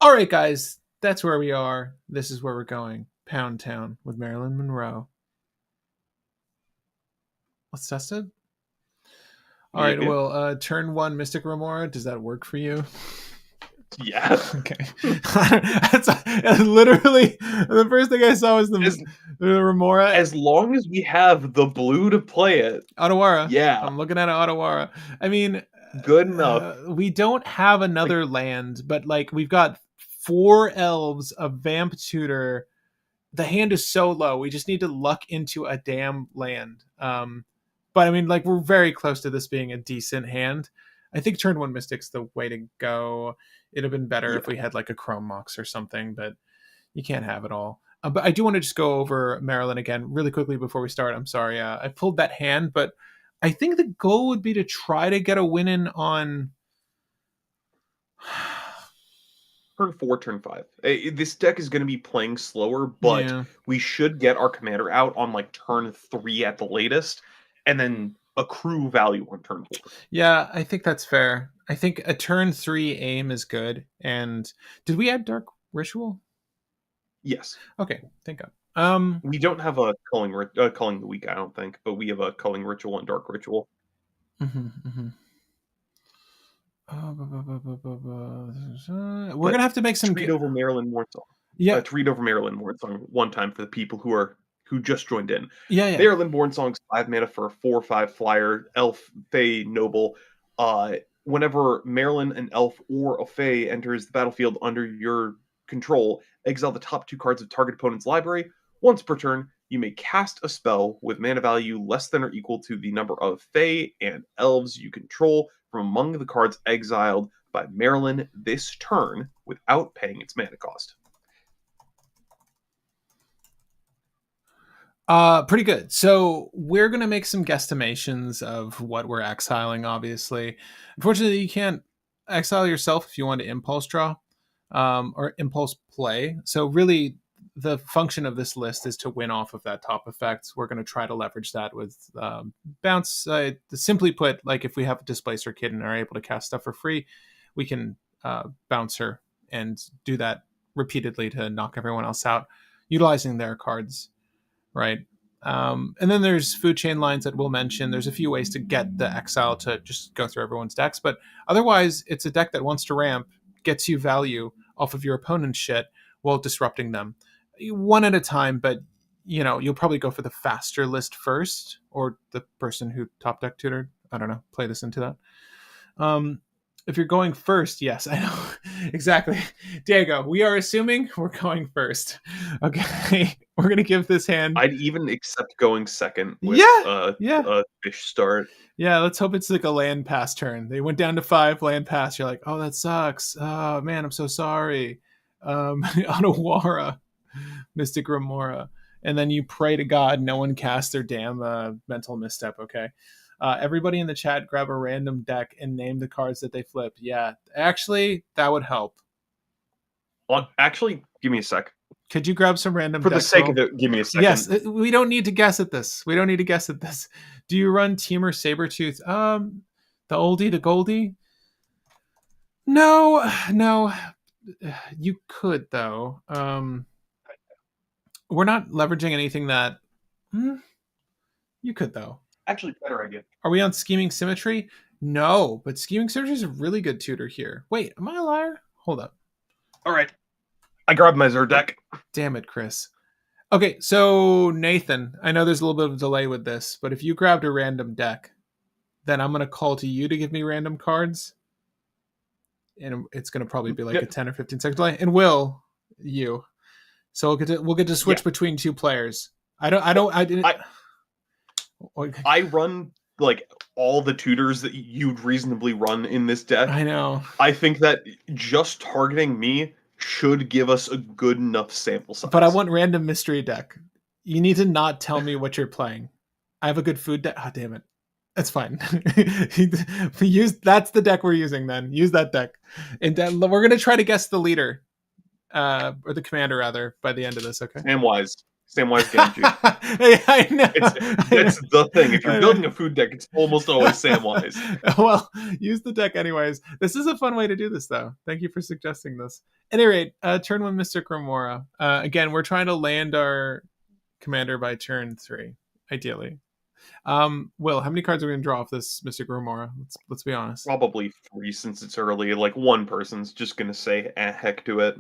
All right, guys, that's where we are. This is where we're going. Pound Town with Maralen Monroe. Let's test it. All right, Yep, yep. well, turn 1 Mystic Remora. Does that work for you? Yeah. Okay. That's literally the first thing I saw was the Remora. As long as we have the blue to play it, Otawara. yeah, I'm looking at Otawara. I mean, good enough. we don't have Like, another land, but like we've got 4 elves, a vamp tutor. The hand is so low. We just need to luck into a damn land. But I mean, like we're very close to this being a decent hand. I think turn 1 Mystic's the way to go. It'd have been better if yeah. we had like a Chrome Mox or something, but you can't have it all. But I do want to just go over Maralen again really quickly before we start. I'm sorry. I pulled that hand, but I think the goal would be to try to get a win in on. Turn 4, turn 5. This deck is going to be playing slower, but Yeah. we should get our commander out on like turn 3 at the latest, and then accrue value on turn 4. Yeah, I think that's fair. I think a turn 3 aim is good. And did we add Dark Ritual? Yes. Okay, thank God. We don't have a culling the week, I don't think, but we have a culling ritual and dark ritual. Mm-hmm, mm-hmm. We're But gonna have to make to some. read over Marilyn Mortsong, Yeah, one time for the people who just joined in. yeah, yeah. Marilyn Mornsong's 5 mana for a 4/5 flyer, elf, Fae, noble. Whenever Marilyn, an elf, or a Fae enters the battlefield under your control, exile the top 2 cards of target opponent's library. Once per turn, you may cast a spell with mana value less than or equal to the number of Fae and elves you control from among the cards exiled by Marilyn this turn without paying its mana cost. Pretty good. So we're gonna make some guesstimations of what we're exiling. Obviously, unfortunately, you can't exile yourself if you want to impulse draw, or impulse play. So really, the function of this list is to win off of that top effect. We're gonna try to leverage that with bounce. Simply put, like if we have a displacer kid and are able to cast stuff for free, we can bounce her and do that repeatedly to knock everyone else out, utilizing their cards, right? And then there's food chain lines that we'll mention. There's a few ways to get the exile to just go through everyone's decks, but otherwise, it's a deck that wants to ramp, gets you value off of your opponent's shit while disrupting them, one at a time. But you'll probably go for the faster list first, or the person who top deck tutored. I don't know. Play this into that. If you're going first, yes, I know exactly. Diego, we are assuming we're going first. Okay, we're gonna give this hand. I'd even accept going second with Yeah. a fish start. Yeah, let's hope it's like a land pass turn. They went down to 5 land pass. You're like, oh, that sucks. Oh man, I'm so sorry. Otawara, Mystic Remora, and then you pray to God no one casts their damn mental misstep. Okay. Everybody in the chat grab a random deck and name the cards that they flip. Yeah, actually, that would help. Actually, give me a sec. Could you grab some random For the decks, sake Will? of it, give me a second. Yes, we don't need to guess at this. We don't need to guess at this. Do you run Teamer Sabretooth? The oldie, the goldie? No. You could, though. We're not leveraging anything that... You could, though. Actually, better idea. Are we on Scheming Symmetry? No, but Scheming Symmetry is a really good tutor here. Wait, am I a liar? Hold up. All right. I grabbed my Zer deck. Damn it, Chris. Okay, so Nathan, I know there's a little bit of a delay with this, but if you grabbed a random deck, then I'm going to call to you to give me random cards. And it's going to probably be like a 10 or 15 second delay. And Will, you. So we'll get to switch between 2 players. I run like all the tutors that you'd reasonably run in this deck. I know. I think that just targeting me should give us a good enough sample size. But I want random mystery deck. You need to not tell me what you're playing. I have a good food deck. Oh, damn it. That's fine. That's the deck we're using then. Use that deck. And we're going to try to guess the leader. Or the commander, rather, by the end of this, okay? Samwise Genji. Hey, I know. It's the thing. If you're building a food deck, it's almost always Samwise. Well, use the deck anyways. This is a fun way to do this, though. Thank you for suggesting this. At any rate, turn 1, Mystic Remora. Again, we're trying to land our commander by turn 3, ideally. Will, how many cards are we going to draw off this Mystic Remora? Let's be honest. Probably 3 since it's early. Like, one person's just going to say, heck to it.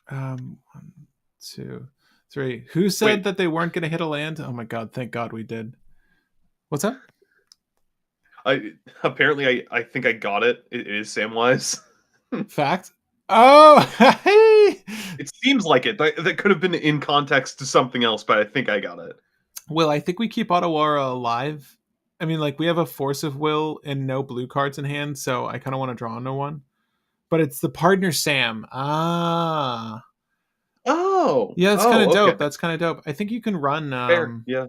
1, 2, 3. Who said that they weren't going to hit a land? Oh my god! Thank God we did. What's up? I think I got it. It is Samwise. Fact. Oh, hey! It seems like it. That could have been in context to something else, but I think I got it. Will, I think we keep Otawara alive. I mean, like, we have a Force of Will and no blue cards in hand, so I kind of want to draw into one. But it's the partner Sam. Ah. Oh. Yeah, that's kind of dope. That's kind of dope. I think you can run... Fair, yeah.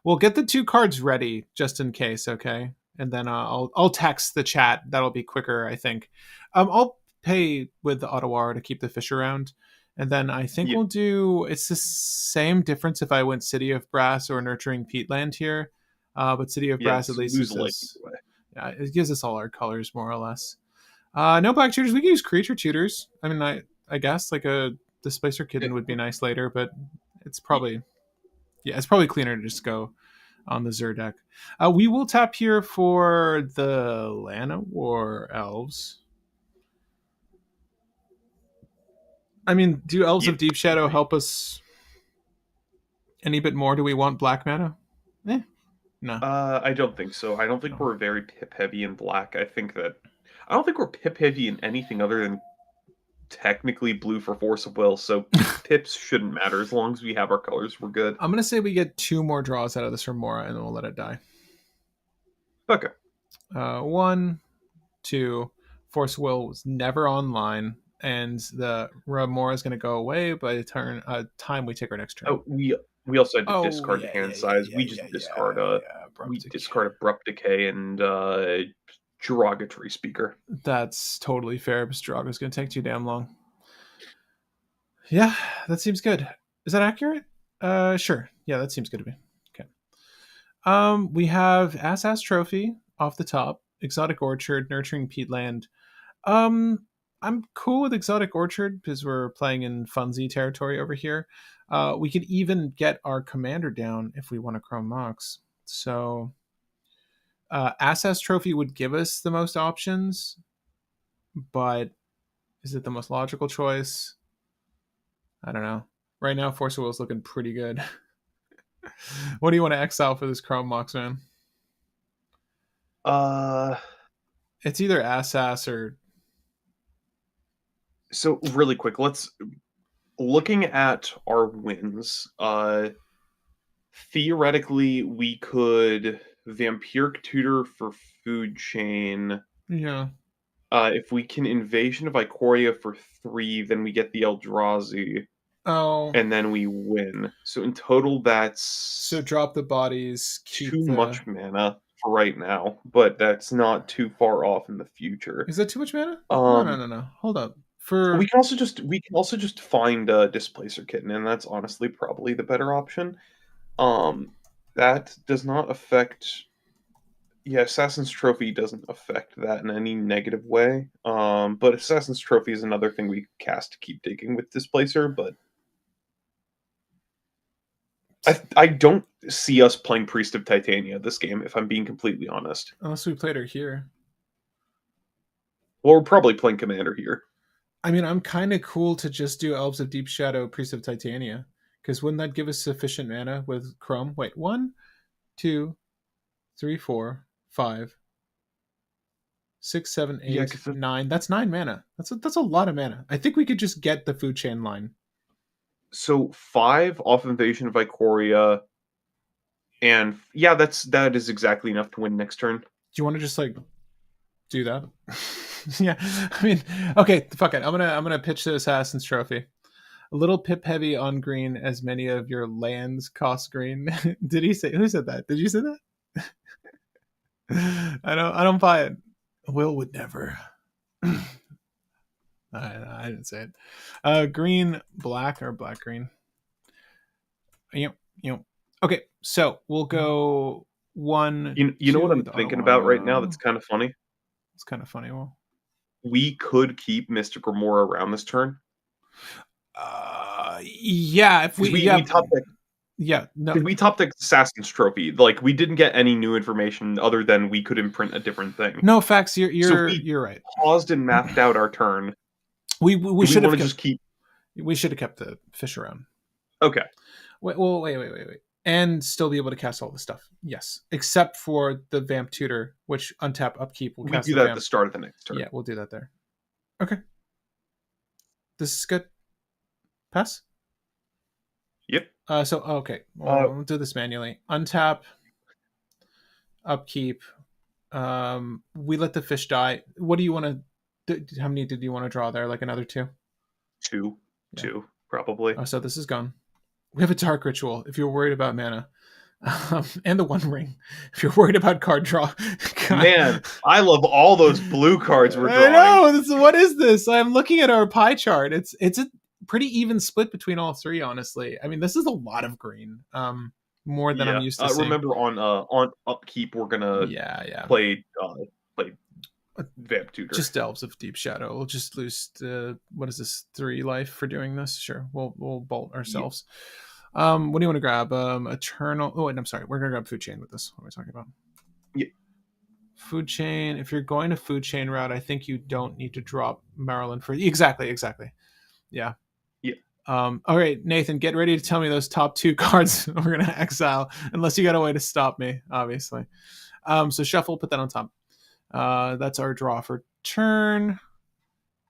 We'll get the 2 cards ready, just in case, okay? And then I'll text the chat. That'll be quicker, I think. I'll pay with the Otawara to keep the fish around. And then I think we'll do... It's the same difference if I went City of Brass or Nurturing Peatland here. But City of Brass at least uses... Yeah, it gives us all our colors, more or less. No black tutors. We can use creature tutors. I mean, I guess like a Displacer Kitten would be nice later, but it's probably... Yeah, it's probably cleaner to just go on the Zur deck. We will tap here for the Llanowar Elves. I mean, do Elves Yeah. of Deep Shadow help us any bit more? Do we want black mana? No. I don't think so. I don't think we're very pip heavy in black. I don't think we're pip heavy in anything other than technically blue for Force of Will. So pips shouldn't matter as long as we have our colors. We're good. I'm gonna say we get 2 more draws out of this Remora, and then we'll let it die. Okay. 1, 2. Force of Will was never online, and the Remora is gonna go away by the time we take our next turn. Oh, we also had to Oh discard yeah, hand yeah, size. yeah, We yeah, just discard yeah, yeah. we discard Abrupt Decay and Derogatory Speaker. That's totally fair, but Straga's gonna take too damn long. Yeah, that seems good. Is that accurate? Sure. Yeah, that seems good to me. Okay. We have Ass Trophy off the top, Exotic Orchard, Nurturing Peatland. I'm cool with Exotic Orchard because we're playing in Funzy territory over here. We could even get our commander down if we want to Chrome Mox. So, Ass Trophy would give us the most options, but is it the most logical choice? I don't know. Right now, Force of Will is looking pretty good. What do you want to exile for this Chrome Mox, man? It's either Ass or. So really quick, looking at our wins. Theoretically, we could Vampiric Tutor for Food Chain. Yeah. If we can Invasion of Ikoria for 3, then we get the Eldrazi. Oh. And then we win. So in total, that's So drop the bodies, keep too much mana for right now, but that's not too far off in the future. Is that too much mana? No. Hold up. We can also just find a Displacer Kitten, and that's honestly probably the better option. That does not affect. Yeah, Assassin's Trophy doesn't affect that in any negative way. But Assassin's Trophy is another thing we cast to keep digging with Displacer, but I don't see us playing Priest of Titania this game, if I'm being completely honest. Unless we played her here. Well, we're probably playing Commander here. I mean, I'm kind of cool to just do Elves of Deep Shadow, Priest of Titania. Because wouldn't that give us sufficient mana with Chrome? Wait, 1, 2, 3, 4, 5, 6, 7, 8, 9. That's 9 mana. That's a lot of mana. I think we could just get the food chain line. So 5 off Invasion of Ikoria, and yeah, that is exactly enough to win next turn. Do you want to just like do that? Yeah, I mean, okay, fuck it. I'm gonna pitch the Assassin's Trophy. A little pip heavy on green, as many of your lands cost green. Did he say? Who said that? Did you say that? I don't buy it. Will would never. I didn't say it. Green, black, or black green. Yep. Okay, so we'll go 1. You know what I'm thinking about right now? That's kind of funny. It's kind of funny. Well, we could keep Mystic Remora around this turn. Yeah, if we top deck. Yeah, no. We top deck Assassin's Trophy. Like, we didn't get any new information other than we could imprint a different thing. No facts. You're right. Paused and mapped out our turn. We should have just keep. We should have kept the fish around. Okay. Wait. And still be able to cast all the stuff. Yes, except for the Vamp Tutor, which untap upkeep will cast. We do that at the start of the next turn. Yeah, we'll do that there. Okay. This is good. Pass. Yep. Okay. We'll do this manually. Untap. Upkeep. We let the fish die. What do you want to? How many did you want to draw there? Like another 2? 2, probably. So this is gone. We have a Dark Ritual if you're worried about mana. And the One Ring if you're worried about card draw. God. Man, I love all those blue cards we're drawing. I know. What is this? I'm looking at our pie chart. It's a pretty even split between all 3, honestly. I mean, this is a lot of green. More than I'm used to seeing. Remember on upkeep we're gonna play Vamp Tutor. Just Elves of Deep Shadow. We'll just lose what is this, 3 life for doing this? Sure, we'll bolt ourselves. What do you want to grab? Eternal. Oh, wait, I'm sorry. We're gonna grab food chain with this. What are we talking about? Yeah. Food chain. If you're going to food chain route, I think you don't need to drop Maralen for exactly. Yeah. Yeah. All right, Nathan, get ready to tell me those top 2 cards we're gonna exile, unless you got a way to stop me, obviously. So shuffle, put that on top. That's our draw for turn.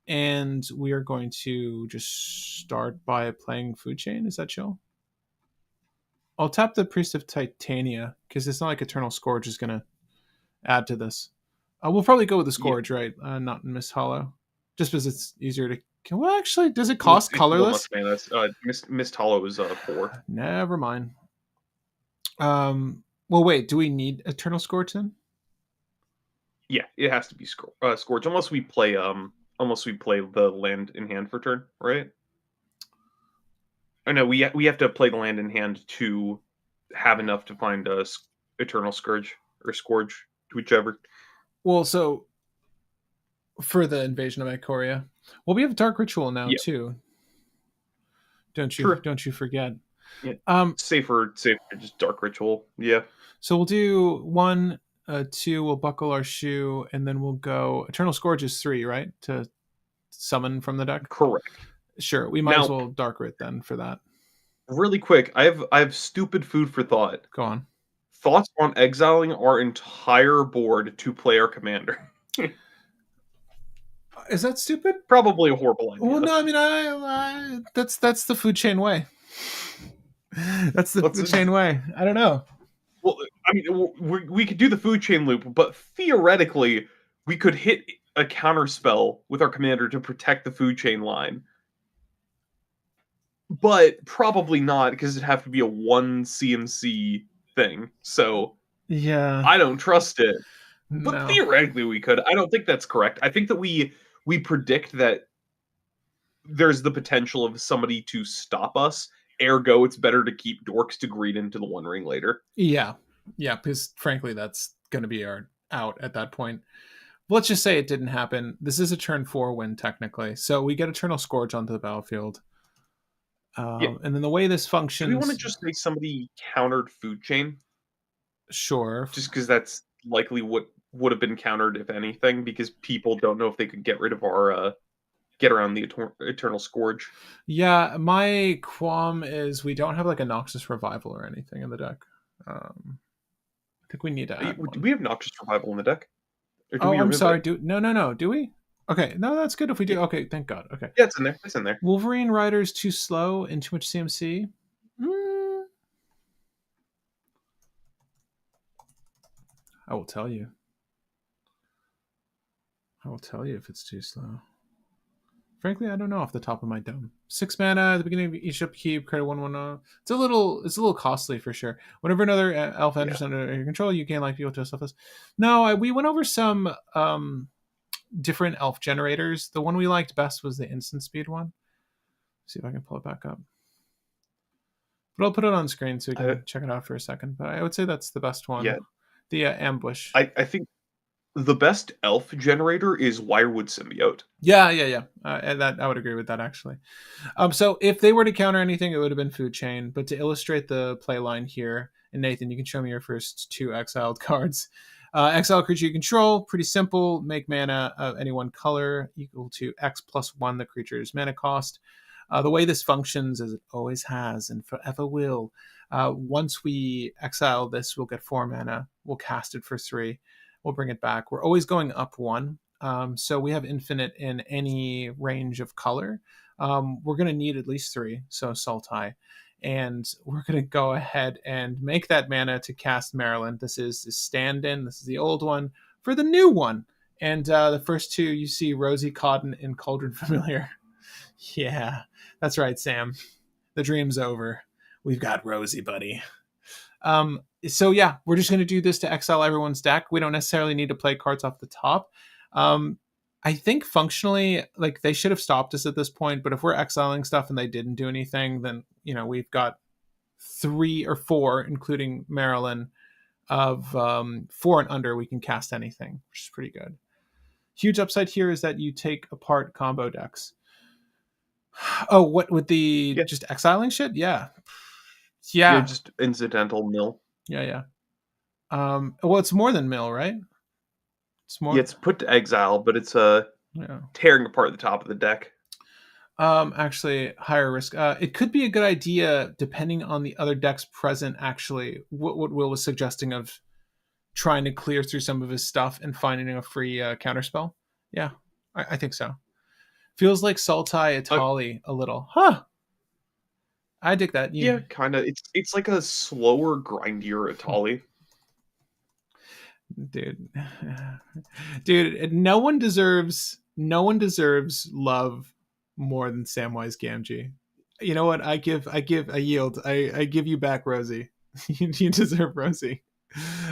And we are going to just start by playing food chain. Is that chill? I'll tap the Priest of Titania, because it's not like Eternal Scourge is going to add to this. We'll probably go with the Scourge, right? Not Mist Hollow. Just because it's easier to... Well, actually, does it cost It's colorless? Mist Hollow is 4. Never mind. Well, wait, do we need Eternal Scourge then? Yeah, it has to be Scourge, unless we play the land in hand for turn, right? Oh no, we have to play the land in hand to have enough to find Eternal Scourge or Scourge, whichever. Well, so for the invasion of Ikoria, well, we have Dark Ritual now too. Don't you forget? Yeah. Safer, just Dark Ritual. Yeah. So we'll do 1, 2. We'll buckle our shoe, and then we'll go. Eternal Scourge is 3, right? To summon from the deck. Correct. Sure, we might as well Dark Rit then for that. Really quick, I have stupid food for thought. Go on. Thoughts on exiling our entire board to play our commander? Is that stupid? Probably a horrible idea. Well, no, I mean, I that's the food chain way. That's the food chain way. I don't know. Well, I mean, we could do the food chain loop, but theoretically, we could hit a counter spell with our commander to protect the food chain line. But probably not, because it'd have to be a 1 CMC thing. So, yeah, I don't trust it. No. But theoretically, we could. I don't think that's correct. I think that we predict that there's the potential of somebody to stop us. Ergo, it's better to keep dorks to greed into the One Ring later. Yeah, because frankly, that's going to be our out at that point. Let's just say it didn't happen. This is a turn 4 win, technically. So we get Eternal Scourge onto the battlefield. And then the way this functions... Do we want to just say somebody countered food chain? Sure. Just because that's likely what would have been countered, if anything, because people don't know if they could get rid of our... get around the Eternal Scourge. Yeah, my qualm is we don't have like a Noxus Revival or anything in the deck. I think we need to add one. Do we have Noxus Revival in the deck? I'm sorry. No. Do we? Okay, no, that's good if we do. Yeah. Okay, thank God. Okay. Yeah, it's in there. It's in there. Wolverine Rider's too slow and too much CMC. I will tell you. If it's too slow. Frankly, I don't know off the top of my dome. 6 mana at the beginning of each upkeep, credit 1/1. It's a little costly for sure. Whenever another elf enters under your control, you gain life equal to stuff. No, we went over some different elf generators. The one we liked best was the instant speed one. Let's see if I can pull it back up. But I'll put it on screen so you can check it out for a second. But I would say that's the best one. Yeah. The ambush. I think the best elf generator is Wirewood Symbiote. Yeah. And that I would agree with that, actually. So if they were to counter anything, it would have been Food Chain. But to illustrate the play line here, and Nathan, you can show me your first 2 exiled cards. Exile creature you control, pretty simple. Make mana of any one color equal to X plus 1 the creature's mana cost. The way this functions, as it always has and forever will, once we exile this, we'll get 4 mana. We'll cast it for 3. We'll bring it back. We're always going up 1. So we have infinite in any range of color. We're going to need at least 3, so Sultai. And we're going to go ahead and make that mana to cast Maralen. This is the stand-in. This is the old one for the new one. And the first 2, you see Rosy Cotton and Cauldron Familiar. Yeah, that's right, Sam. The dream's over. We've got Rosy, buddy. So yeah, we're just going to do this to exile everyone's deck. We don't necessarily need to play cards off the top. I think functionally, like, they should have stopped us at this point, but if we're exiling stuff and they didn't do anything, then, we've got 3 or 4, including Maralen, of 4 and under, we can cast anything, which is pretty good. Huge upside here is that you take apart combo decks. Oh, what with the just exiling shit? Yeah. You're Yeah. just incidental mill. Yeah. Well, it's more than mill, right? It's Yeah, more. it's put to exile, but it's Yeah. tearing apart the top of the deck. Actually, higher risk. It could be a good idea depending on the other decks present. Actually, what Will was suggesting of trying to clear through some of his stuff and finding a free counterspell. Yeah, I think so. Feels like Sultai Atali a little. Huh. I dig that. Yeah, kind of. It's like a slower, grindier Atali. Dude. Dude, no one deserves love more than Samwise Gamgee. You know what? I yield. I give you back Rosie. You deserve Rosie.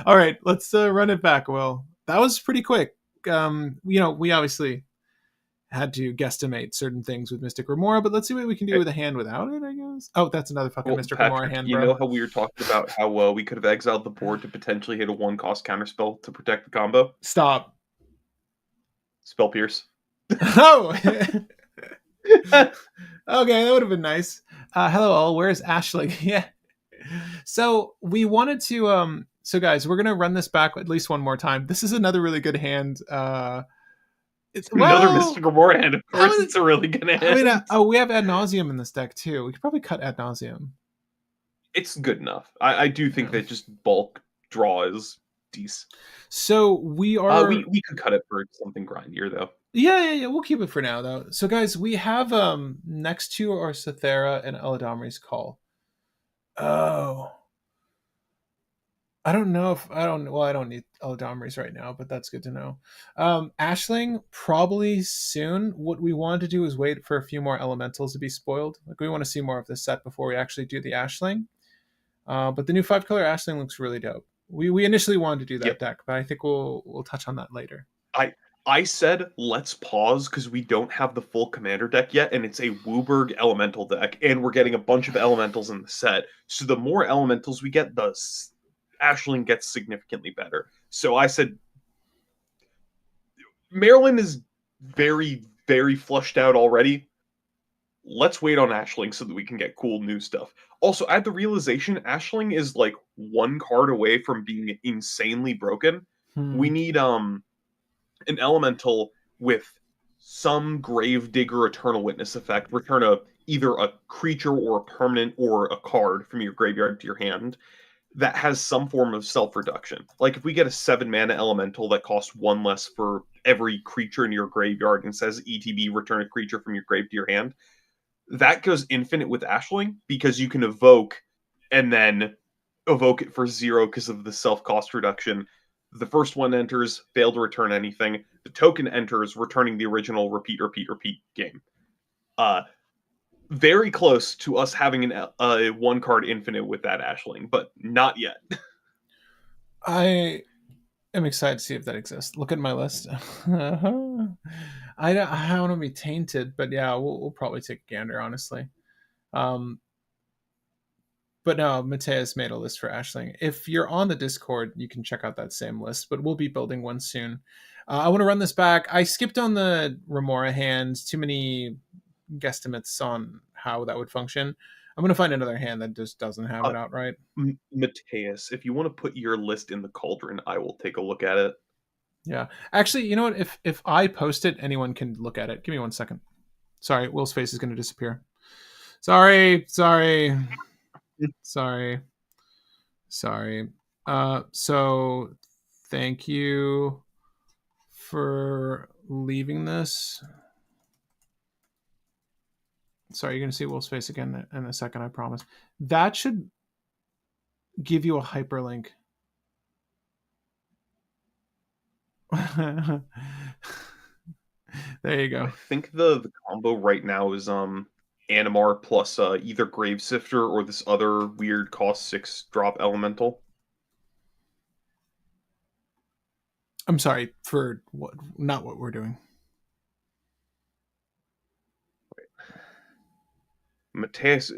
All right, let's run it back. Well, that was pretty quick. We obviously had to guesstimate certain things with Mystic Remora, but let's see what we can do Okay. with a hand without it, I guess. Oh, that's another fucking Well, Mystic Remora Patrick, hand, you bro. know how we were talking about how we could have exiled the board to potentially hit a 1-cost counterspell to protect the combo? Stop. Spell Pierce. Oh! Okay, that would have been nice. Hello all, where's Ashling? Yeah. So we wanted to so guys, we're gonna run this back at least one more time. This is another really good hand. Another Mystic Remora hand. Of course, it's a really good I mean, hand. we have Ad Nauseam in this deck too. We could probably cut Ad Nauseam. It's good enough. I do think that just bulk draw is decent. So we are. We could cut it for something grindier though. Yeah. We'll keep it for now though. So guys, we have next to our Cythera and Eladamri's Call. Oh. I don't know if I don't. Well, I don't need Eladamri's right now, but that's good to know. Ashling probably soon. What we want to do is wait for a few more elementals to be spoiled. Like we want to see more of this set before we actually do the Ashling. But the new 5-color Ashling looks really dope. We initially wanted to do that deck, but I think we'll touch on that later. I said let's pause because we don't have the full commander deck yet, and it's a Wooburg elemental deck, and we're getting a bunch of elementals in the set. So the more elementals we get, the Ashling gets significantly better. So I said Maralen is very, very flushed out already. Let's wait on Ashling so that we can get cool new stuff. Also, I had the realization Ashling is like 1 card away from being insanely broken. We need an elemental with some Gravedigger Eternal Witness effect. Return either a creature or a permanent or a card from your graveyard to your hand that has some form of self-reduction. Like if we get a 7-mana elemental that costs 1 less for every creature in your graveyard and says ETB, return a creature from your grave to your hand, that goes infinite with Ashling because you can evoke and then evoke it for 0 because of the self-cost reduction. The first one enters, fail to return anything. The token enters, returning the original repeat game. Very close to us having a 1-card infinite with that Ashling, but not yet. I am excited to see if that exists. Look at my list. I don't want to be tainted, but yeah, we'll probably take a gander, honestly. But no, Mateus made a list for Ashling. If you're on the Discord, you can check out that same list, but we'll be building one soon. I want to run this back. I skipped on the Remora hands. Too many guesstimates on how that would function. I'm going to find another hand that just doesn't have it outright. Mateus, if you want to put your list in the cauldron, I will take a look at it. Yeah. Actually, you know what? If I post it, anyone can look at it. Give me 1 second. Sorry, Will's face is going to disappear. Sorry. So thank you for leaving this. Sorry, you're going to see Will's face again in a second, I promise. That should give you a hyperlink. There you go. I think the combo right now is Animar plus either Gravesifter or this other weird cost 6 drop elemental. I'm sorry for not what we're doing. Mateus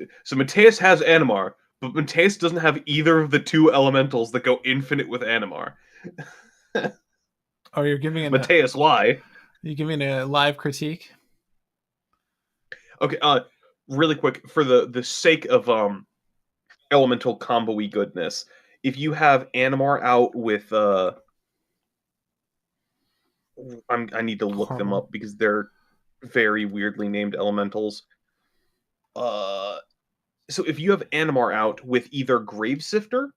has Animar, but Mateus doesn't have either of the 2 elementals that go infinite with Animar. Oh, you're giving Mateus, why? You're giving a live critique? Okay, really quick, for the sake of elemental combo-y goodness. If you have Animar out with I need to look them Horrible. up because they're very weirdly named elementals. Uh, so if you have Animar out with either Gravesifter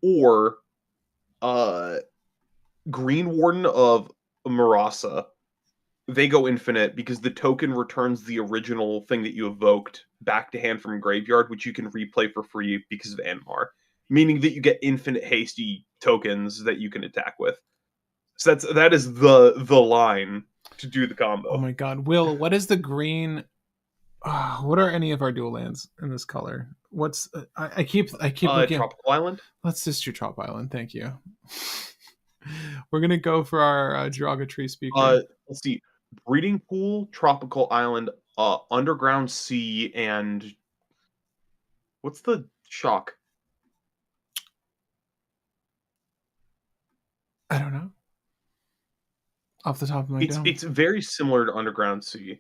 or uh, Green Warden of Marasa, they go infinite because the token returns the original thing that you evoked back to hand from graveyard, which you can replay for free because of Animar, meaning that you get infinite hasty tokens that you can attack with. So that is the line to do the Oh combo. my god, Will, what is the green? What are any of our dual lands in this color? What's I keep looking. Tropical Island. Let's just do Trop Island. Thank you. We're gonna go for our derogatory speaker. Let's see. Breeding Pool, Tropical Island, Underground Sea, and what's the shock? I don't know. Off the top of my dome. It's very similar to Underground Sea.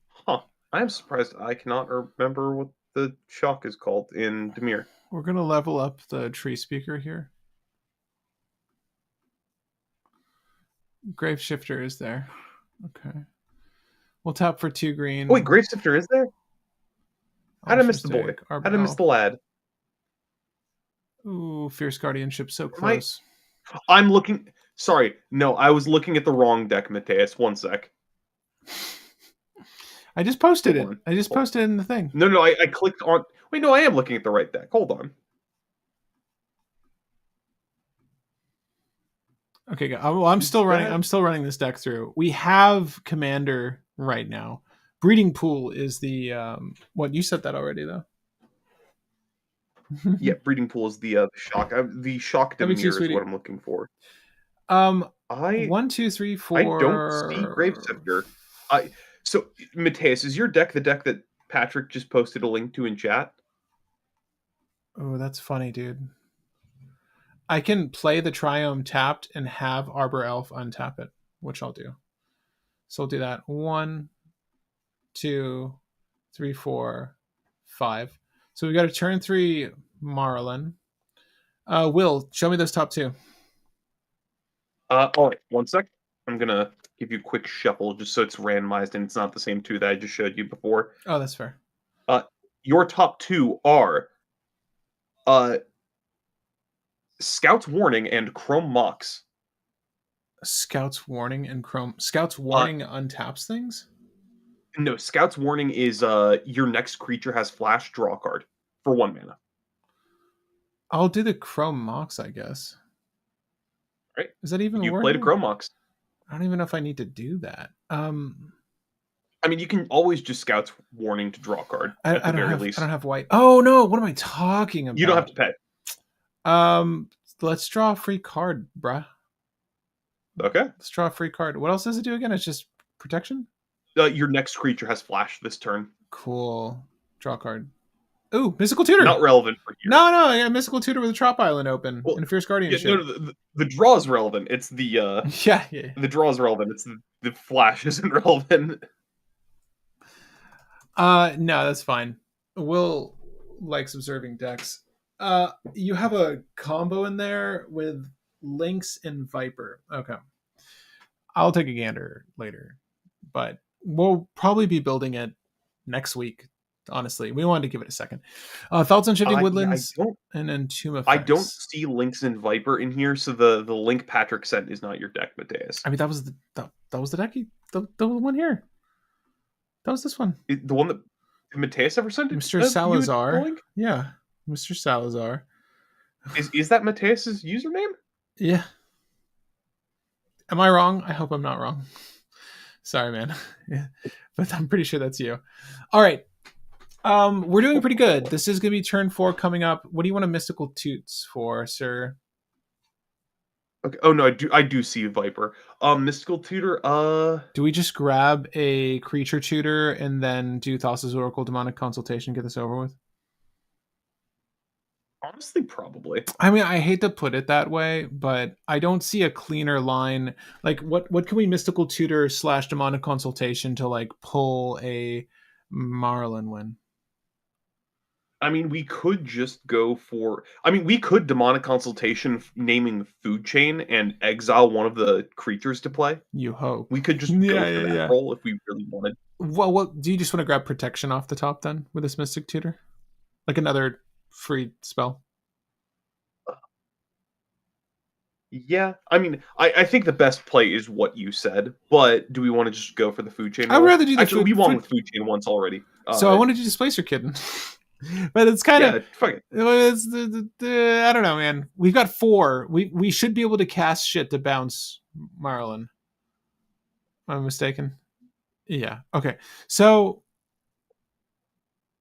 Huh. I am surprised I cannot remember what the shock is called in Dimir. We're gonna level up the tree speaker here. Grave Shifter is there. Okay. We'll tap for 2 green. Oh, wait, Gravesifter is there? How did I miss the boy? Stake, How did I miss the lad? Ooh, Fierce Guardianship so close. I'm looking. Sorry, no, I was looking at the wrong deck, Mateus. One sec. I just posted Hold it. on. I just posted it in the thing. No, I clicked on. Wait, no, I am looking at the right deck. Hold on. Okay, well, I'm still running this deck through. We have Commander right now. Breeding Pool is the what you said that already though. Yeah, Breeding Pool is the shock. The shock Dimir is what I'm looking for. 1, 2, 3, 4. I don't see Gravesifter. So Mateus, is your deck the deck that Patrick just posted a link to in chat? Oh, that's funny, dude. I can play the Triome tapped and have Arbor Elf untap it, which I'll do. So I'll do that. 1, 2, 3, 4, 5. So we got a turn 3 Maralen. Will, show me those top 2. All right, one sec. I'm gonna give you a quick shuffle just so it's randomized and it's not the same 2 that I just showed you before. Oh, that's fair. Your top 2 are Scout's Warning and Chrome Mox. Scout's Warning and Chrome. Scout's Warning untaps things? No, Scout's Warning is your next creature has flash, draw a card for 1 mana. I'll do the Chrome Mox, I guess. Right? Is that even you working? played a Chrome Mox. I don't even know if I need to do that. I mean, you can always just Scout's Warning to draw a card at the very least. I don't have white. Oh no, what am I talking about? You don't have to pay. Let's draw a free card, bruh. Okay. Let's draw a free card. What else does it do again? It's just protection? Your next creature has flash this turn. Cool. Draw a card. Ooh, Mystical Tutor. Not relevant for here. No, yeah, Mystical Tutor with a Trop Island open and a Fierce Guardianship. Yeah, no, the draw is relevant. It's the yeah. The draw is relevant. It's the flash isn't relevant. No, that's fine. Will likes observing decks. You have a combo in there with Lynx and Viper. Okay. I'll take a gander later, but we'll probably be building it next week. Honestly, we wanted to give it a second. Thoughts on Shifting Woodlands and then Tomb Effects. I don't see Lynx and Viper in here, so the link Patrick sent is not your deck, Mateus. I mean, that was the deck. The one here. That was this one. The one that Mateus ever sent it? Mr. Salazar. Yeah, Mr. Salazar. Is that Mateus's username? Yeah. Am I wrong? I hope I'm not wrong. Sorry, man. Yeah. But I'm pretty sure that's you. All right. We're doing pretty good. This is going to be turn 4 coming up. What do you want a Mystical Toots for, sir? Okay. Oh no, I do see Viper. Mystical Tutor. Do we just grab a creature tutor and then do Thassa's Oracle Demonic Consultation, get this over with? Honestly, probably. I mean, I hate to put it that way, but I don't see a cleaner line. Like, what can we Mystical Tutor / Demonic Consultation to like pull a Maralen win? I mean, we could just go for. I mean, we could demonic consultation naming the food chain and exile one of the creatures to play. You hope. We could just go Yeah, for yeah, that yeah. roll if we really wanted. Well, do you just want to grab protection off the top then with this Mystic Tutor? Like another free spell? Yeah, I mean, I think the best play is what you said, but do we want to just go for the food chain I'd roll? rather do the Actually, we won food. with food chain once already. So I wanted to Displacer Kitten. But it's kind of Yeah, fuck it. it's I don't know, man. We've got 4. We should be able to cast shit to bounce Maralen. Am I mistaken? Yeah. Okay. So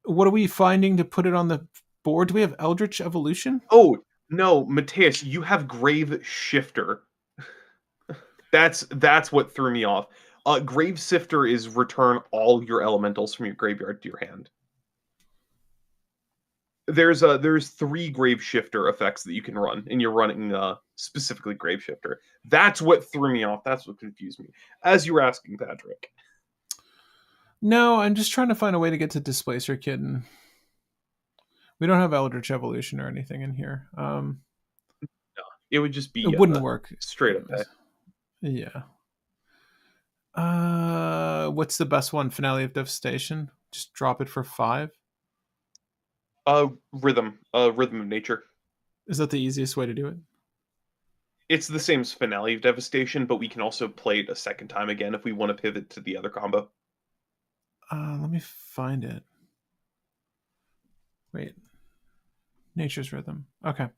what are we finding to put it on the board? Do we have Eldritch Evolution? Oh no, Mateus, you have Grave Shifter. That's what threw me off. Grave Sifter is return all your elementals from your graveyard to your hand. There's 3 Grave Shifter effects that you can run, and you're running specifically Grave Shifter. That's what threw me off. That's what confused me. As you were asking, Patrick. No, I'm just trying to find a way to get to Displacer Kitten. We don't have Eldritch Evolution or anything in here. No, it would just be It wouldn't work. Straight up pay. Yeah. What's the best one? Finale of Devastation. Just drop it for 5. Rhythm of Nature. Is that the easiest way to do it? It's the same as Finale of Devastation, but we can also play it a second time again if we want to pivot to the other combo. Let me find it. Wait. Nature's Rhythm. Okay.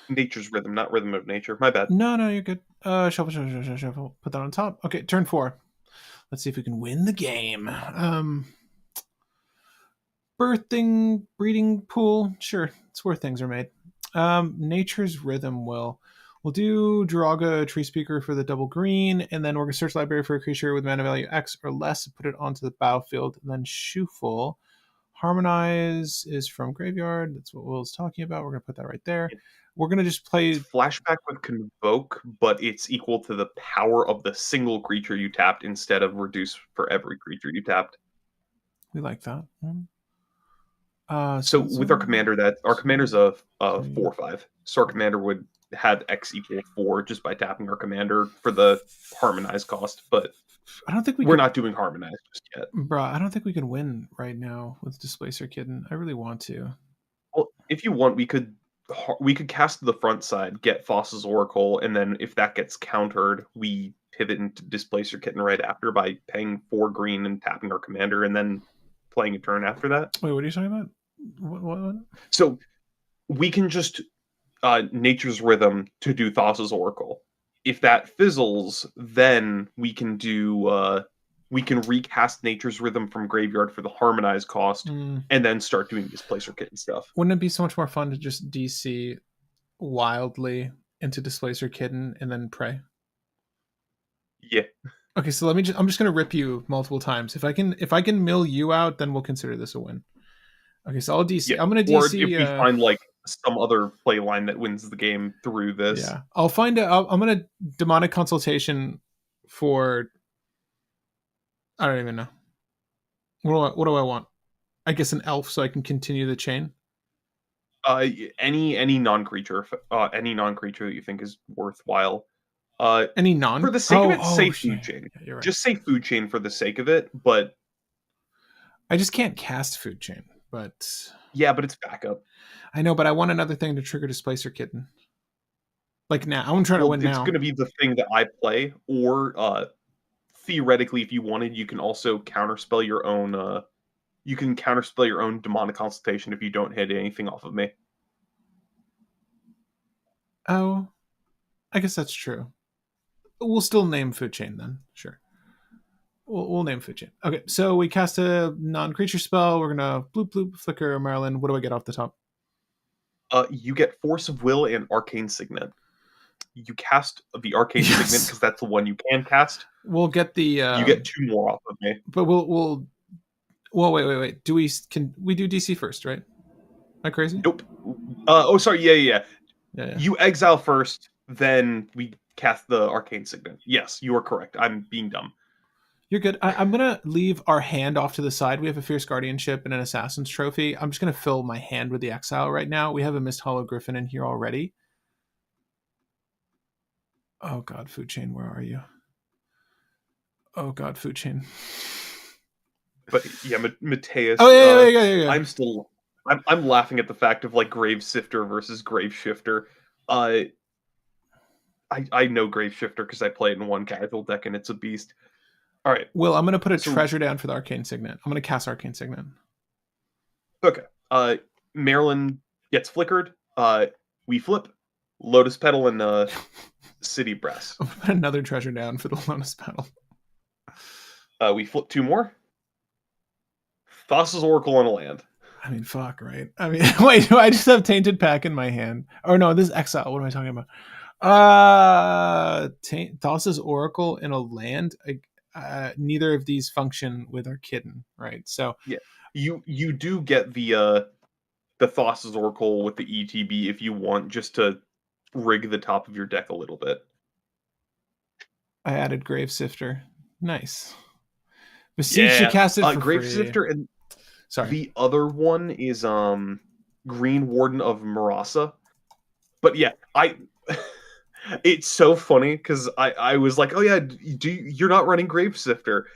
Nature's Rhythm, not Rhythm of Nature. My bad. No, you're good. Shuffle. Put that on top. Okay, turn 4. Let's see if we can win the game. Breeding pool. Sure, it's where things are made. Nature's Rhythm we'll do Draga Tree Speaker for the double green, and then we're gonna search library for a creature with mana value X or less, put it onto the battlefield, and then Shuffle. Harmonize is from Graveyard. That's what Will's talking about. We're gonna put that right there. We're gonna just play Flashback with Convoke, but it's equal to the power of the single creature you tapped instead of reduce for every creature you tapped. We like that. So with our commander, our commander's a 4/5. So our commander would have X equal 4 just by tapping our commander for the harmonize cost. But I don't think we're not doing harmonize just yet, bro. I don't think we can win right now with Displacer Kitten. I really want to. Well, if you want, we could cast to the front side, get Foss's Oracle, and then if that gets countered, we pivot into Displacer Kitten right after by paying 4 green and tapping our commander, and then playing a turn after that. Wait, what are you talking about? What? So we can just Nature's Rhythm to do Thassa's Oracle. If that fizzles, then we can do we can recast Nature's Rhythm from Graveyard for the Harmonize cost, and then start doing Displacer Kitten stuff. Wouldn't it be so much more fun to just DC wildly into Displacer Kitten and then pray? Yeah. Okay, so I'm just gonna rip you multiple times. If I can mill you out, then we'll consider this a win. Okay, so I'll DC. Yeah. I'm gonna DC. Or if we find like some other play line that wins the game through this. Yeah, I'll find out. I'm gonna demonic consultation for. I don't even know. What do I want? I guess an elf so I can continue the chain. Any non-creature, any non-creature that you think is worthwhile. Any non for the sake of it, say food chain. Yeah, right. Just say food chain for the sake of it, but I just can't cast food chain. But yeah, but it's backup. I know, but I want another thing to trigger Displacer Kitten. Like now, I'm trying to win now. It's going to be the thing that I play, or theoretically, if you wanted, you can also counterspell your own. You can counterspell your own demonic consultation if you don't hit anything off of me. Oh, I guess that's true. We'll still name food chain then. Sure. We'll name food chain. Okay, so we cast a non-creature spell. We're gonna bloop flicker Maralen. What do I get off the top? You get Force of Will and Arcane Signet. You cast the Arcane Signet because that's the one you can cast. We'll get the. You get 2 more off of me. But we'll. Well, wait. Can we do DC first? Right? Am I crazy? Nope. Sorry. Yeah. You exile first, then we cast the Arcane Signet. Yes, you are correct. I'm being dumb. You're good. I'm gonna leave our hand off to the side. We have a Fierce Guardianship and an Assassin's Trophy. I'm just gonna fill my hand with the Exile right now. We have a Mist Hollow Griffin in here already. Oh god, Food Chain, where are you? Oh god, Food Chain. But yeah, Mateus. Oh yeah. I'm laughing at the fact of like Grave Sifter versus Grave Shifter. I know Grave Shifter because I play it in one casual deck and it's a beast. All right. Will, I'm gonna put a treasure down for the Arcane Signet. I'm gonna cast Arcane Signet. Okay. Maralen gets flickered. We flip Lotus Petal and City Brass. I'm gonna put another treasure down for the Lotus Petal. We flip 2 more. Thassa's Oracle on a land. I mean, fuck, right? I mean, wait, do I just have Tainted Pack in my hand? Oh no, this is Exile. What am I talking about? Thassa's Oracle in a land. Neither of these function with our kitten, right? So yeah, you do get the Thassa's Oracle with the ETB if you want, just to rig the top of your deck a little bit. I added Grave Sifter. Nice. Besiege to cast it for Grave free. Sifter, and sorry, the other one is Green Warden of Marasa. But yeah, it's so funny because I was like, oh yeah, you're not running Grave Sifter,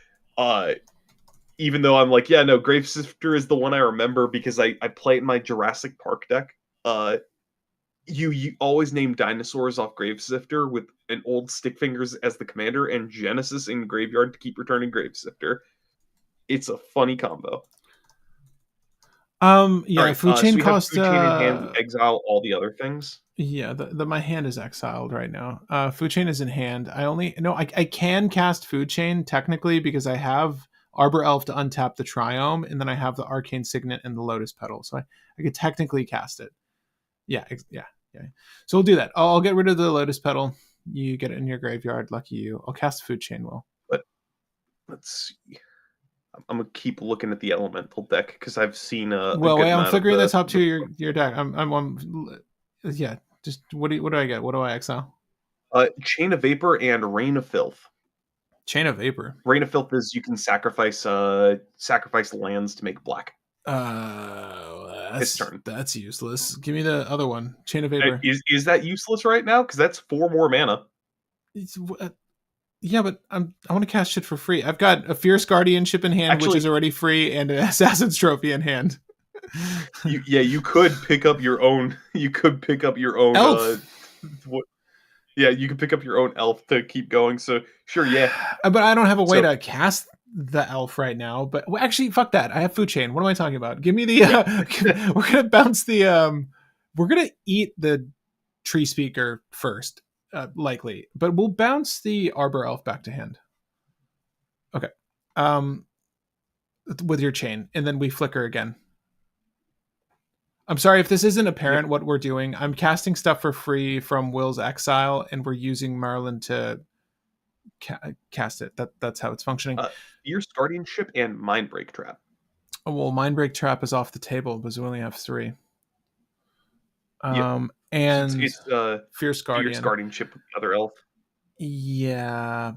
even though I'm like, yeah, no, Grave Sifter is the one I remember because I play it in my Jurassic Park deck. You always name dinosaurs off Grave Sifter with an old Stick Fingers as the commander and Genesis in graveyard to keep returning Grave Sifter. It's a funny combo. Yeah, right, Food Chain cost. Food Chain in hand, exile all the other things. Yeah, my hand is exiled right now. Food Chain is in hand. I can cast Food Chain technically because I have Arbor Elf to untap the Triome, and then I have the Arcane Signet and the Lotus Petal, so I could technically cast it. Yeah. So we'll do that. I'll get rid of the Lotus Petal. You get it in your graveyard. Lucky you. I'll cast Food Chain. Will. But let's see. I'm gonna keep looking at the elemental deck because I've seen I'm figuring the top 2 your deck. Yeah. Just what do I get? What do I exile? Chain of Vapor and Rain of Filth. Chain of Vapor. Rain of Filth is you can sacrifice lands to make black. His turn. That's useless. Give me the other one. Chain of Vapor. Is that useless right now? Because that's 4 more mana. Yeah, but I want to cast shit for free. I've got a Fierce Guardianship in hand, which is already free, and an Assassin's Trophy in hand. You could pick up your own. You could pick up your own elf. You could pick up your own elf to keep going. So sure, yeah. But I don't have a way to cast the elf right now. But actually, fuck that. I have Food Chain. What am I talking about? Give me the. We're gonna bounce the. We're gonna eat the Tree Speaker first. Likely, but we'll bounce the Arbor Elf back to hand. Okay. With your chain, and then we flicker again. I'm sorry if this isn't apparent what we're doing. I'm casting stuff for free from Will's Exile, and we're using Maralen to cast it. That's how it's functioning. Fierce Guardianship and Mindbreak Trap. Oh, well, Mindbreak Trap is off the table because we only have 3. And it's Fierce Guardian. Fierce Guardianship with the other elf. Yeah.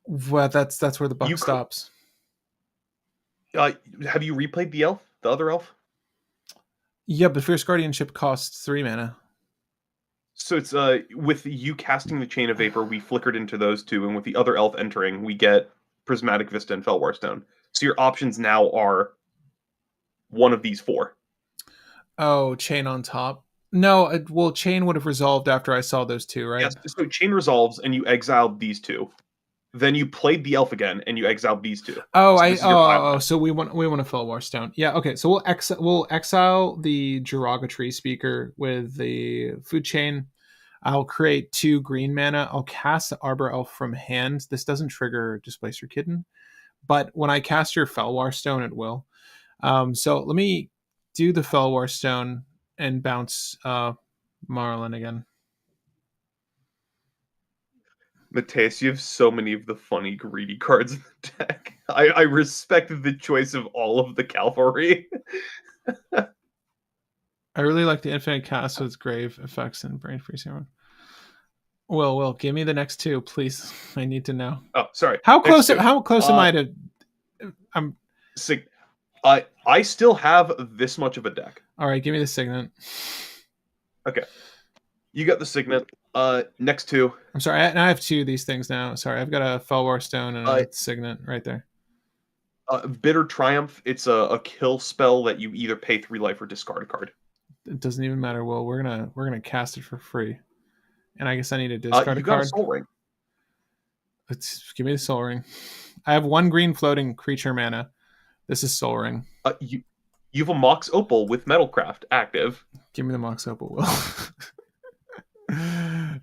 Well, that's where the buck stops. Have you replayed the elf? The other elf? Yeah, but Fierce Guardianship costs 3 mana. So it's with you casting the Chain of Vapor, we flickered into those 2, and with the other elf entering, we get Prismatic Vista and Felwar Stone. So your options now are one of these 4. Oh, Chain on top. No, Chain would have resolved after I saw those 2, right? Yes, so Chain resolves, and you exiled these 2. Then you played the elf again, and you exiled these 2. So we want to Felwar Stone. Yeah, okay. So we'll exile the Jiraga Tree Speaker with the Food Chain. I'll create 2 green mana. I'll cast the Arbor Elf from hand. This doesn't trigger Displace Your Kitten, but when I cast your Felwar Stone, it will. So let me do the Felwar Stone and bounce Maralen again. Mateus, you have so many of the funny greedy cards in the deck. I respect the choice of all of the cavalry. I really like the infinite cast with grave effects and brain freeze. Will, give me the next two, please. I need to know. Oh, sorry. How Next close? two. How close am I to? I'm I still have this much of a deck. all right. Give me the signet. Okay, you got the signet. Next two. I'm sorry. I have two of these things now. Sorry, I've got a Felwar Stone and a signet right there. Bitter Triumph. It's a kill spell that you either pay 3 life or discard a card. It doesn't even matter. Will, we're gonna cast it for free, and I guess I need to discard You a got card. a Soul Ring. Let's give me the Soul Ring. I have 1 green floating creature mana. This is Soul Ring. You have a Mox Opal with Metalcraft active. Give me the Mox Opal, Will.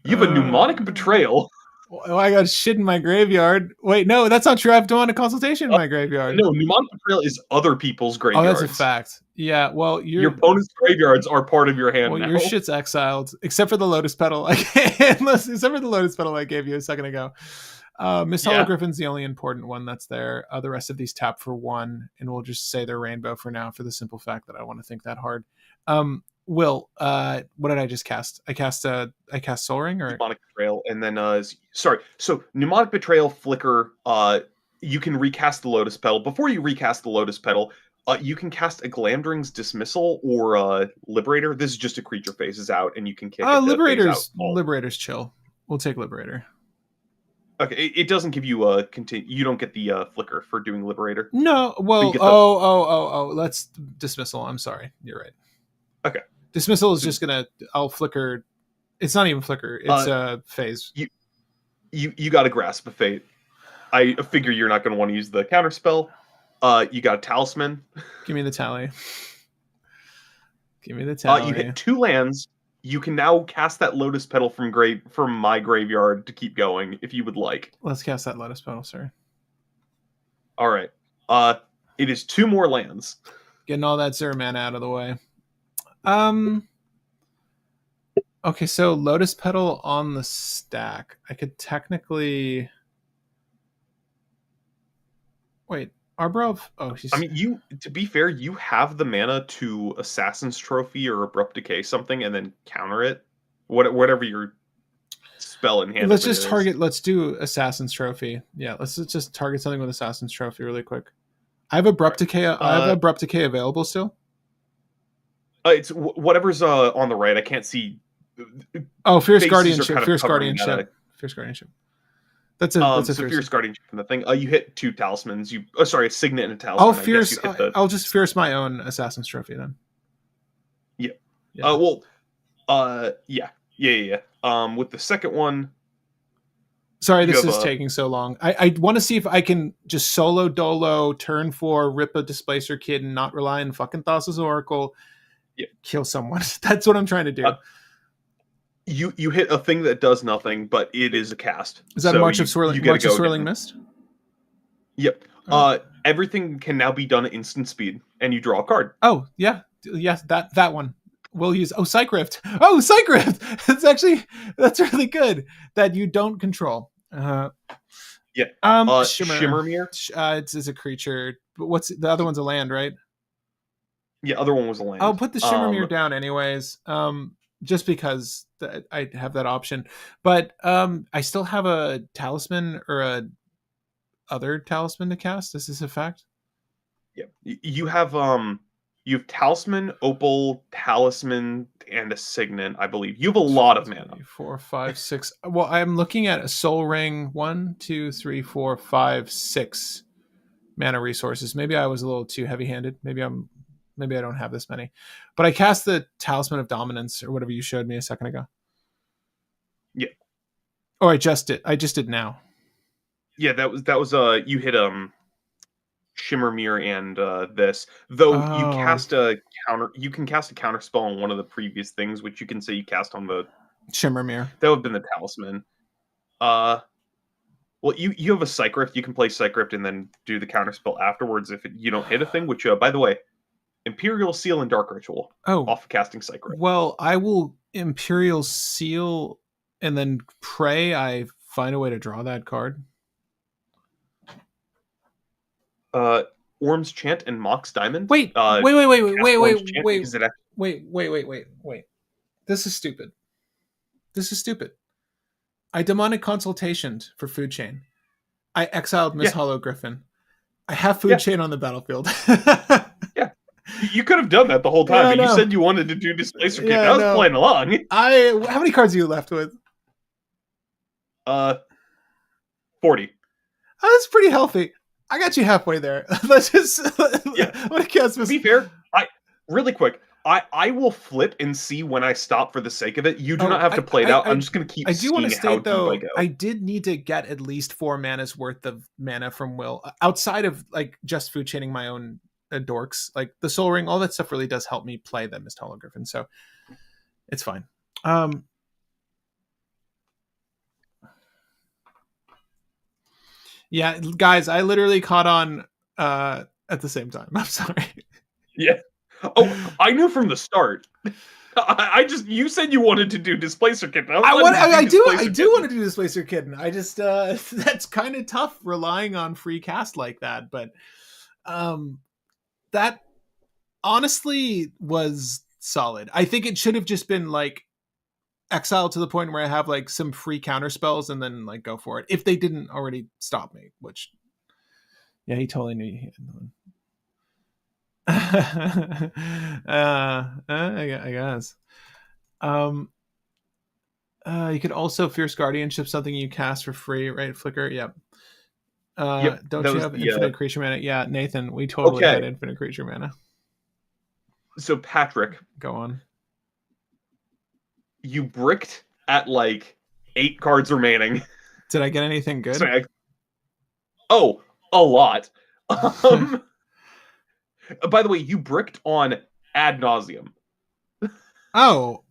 You have a Mnemonic Betrayal. Oh, I got shit in my graveyard. Wait, no, that's not true. I have demonic consultation in my graveyard. No, Mnemonic Betrayal is other people's graveyards. Oh, that's a fact. Yeah, well, your opponent's graveyards are part of your hand now. Your shit's exiled, except for the Lotus Petal. Except for the Lotus Petal I gave you a second ago. Miss Hologriffin's the only important one that's there. The rest of these tap for 1, and we'll just say they're rainbow for now, for the simple fact that I want to think that hard. Will, what did I just cast? I cast Soul Ring, or Mnemonic Betrayal, and then sorry. So Mnemonic Betrayal, Flicker. You can recast the Lotus Petal. Before you recast the Lotus Petal, you can cast a Glamdring's Dismissal or Liberator. This is just a creature phases out, and you can kick it. Liberator's chill. We'll take Liberator. Okay, it doesn't give you a you don't get the Flicker for doing Liberator. No, well, let's Dismissal. I'm sorry, you're right. Okay, Dismissal is just gonna. I'll Flicker. It's not even Flicker. It's a phase. You got to Grasp of Fate. I figure you're not going to want to use the counter spell. You got a Talisman. Give me the tally. Give me the tally. You hit 2 lands. You can now cast that Lotus Petal from my graveyard to keep going if you would like. Let's cast that Lotus Petal, sir. All right. It is 2 more lands. Getting all that 0 mana out of the way. Okay, so Lotus Petal on the stack. I could technically wait. Arbor. Oh, she's. I mean, to be fair, you have the mana to Assassin's Trophy or Abrupt Decay something, and then counter it. Whatever your spell in hand. Let's just target. Let's do Assassin's Trophy. Yeah, let's just target something with Assassin's Trophy really quick. I have Abrupt Decay. I have Abrupt Decay available still. It's whatever's on the right. I can't see. Oh, Fierce Guardianship. Fierce Guardianship. Fierce Guardianship. That's a Fierce Guardianship from the thing. You hit 2 talismans. A Signet and a talisman. I'll just Fierce my own Assassin's Trophy then. Yeah. Yeah. With the second one. Sorry, this is taking so long. I want to see if I can just solo dolo turn 4, rip a Displacer Kid, and not rely on fucking Thassa's Oracle. Yeah. Kill someone. That's what I'm trying to do. You hit a thing that does nothing, but it is a cast. Is that March of Swirling Mist? Yep. Everything can now be done at instant speed, and you draw a card. Oh yeah, that one. We'll use Psych Rift. Psych Rift. That's really good. That you don't control. Yeah. Shimmermere. It's a creature. But what's the other one's a land, right? Yeah, other one was a land. I'll put the Shimmermere down anyways. Just because I have that option, but I still have a talisman or a other talisman to cast. Is this a fact? Yeah, you have talisman, opal, talisman, and a signet. I believe you have a lot of mana. 3, 4, 5, 6. Well, I'm looking at a Soul Ring. 1, 2, 3, 4, 5, 6 mana resources. Maybe I was a little too heavy-handed. Maybe I don't have this many, but I cast the Talisman of Dominance or whatever you showed me a second ago. Yeah. Oh, I just did now. Yeah, that was you hit Shimmermere and this. Though you cast a counter, you can cast a counter spell on one of the previous things, which you can say you cast on the Shimmermere. That would have been the Talisman. Well, you have a Psych Rift. You can play Psych Rift and then do the counter spell afterwards if you don't hit a thing. Which, by the way, Imperial Seal and Dark Ritual. Off of casting Psych Rift. Well, I will Imperial Seal and then pray I find a way to draw that card. Orm's Chant and Mox Diamond. Wait. This is stupid. I demonic consultationed for food chain. I exiled Miss Yeah, Hollow Griffin. I have food yeah, chain on the battlefield. yeah. You could have done that the whole time, Yeah, I but you know. said you wanted to do Displacer Kitten. Yeah, I was no. playing along. How many cards are you left with? 40. Oh, that's pretty healthy. I got you halfway there. Let's just. Yeah. I'm gonna cast To Miss. be fair, really quick, I will flip and see when I stop for the sake of it. You do not Oh, have to play it out. I'm just going to keep I do want to seeing how state deep I though, go. I did need to get at least 4 mana's worth of mana from Will outside of like just food chaining my own dorks, like the Soul Ring. All that stuff really does help me play the Mist Hollow Griffin, so it's fine. Yeah, guys, I literally caught on at the same time. I'm sorry. Yeah. Oh, I knew from the start. I just you said you wanted to do Displacer Kitten. I do want to do Displacer Kitten. I just that's kind of tough relying on free cast like that, but that honestly was solid. I think it should have just been like exile to the point where I have like some free counter spells and then like go for it if they didn't already stop me, which yeah, he totally knew you had one. I guess. You could also Fierce Guardianship, something you cast for free, right? Flicker, yep. Yep, Don't that you was have the infinite creature mana? Yeah, Nathan, we totally had okay. infinite creature mana. So Patrick, Go on. you bricked at like 8 cards remaining. Did I get anything good? Oh, a lot. By the way, you bricked on ad nauseum. Oh.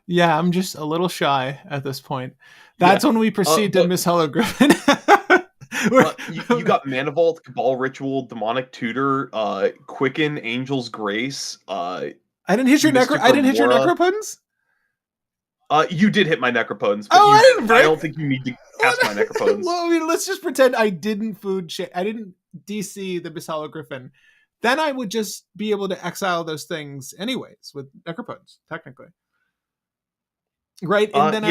Yeah, I'm just a little shy at this point. That's Yeah. when we proceed to Miss Hollow Griffin. You got Mana Vault, Cabal Ritual, Demonic Tutor, Quicken, Angel's Grace. I didn't hit your Remora. Necropotence. You did hit my Necropotence, but I didn't break. I don't think you need to cast my Necropotence. Well, I mean, let's just pretend I didn't I didn't DC the Miss Hollow Griffin. Then I would just be able to exile those things anyways with Necropotence, technically. Right? And then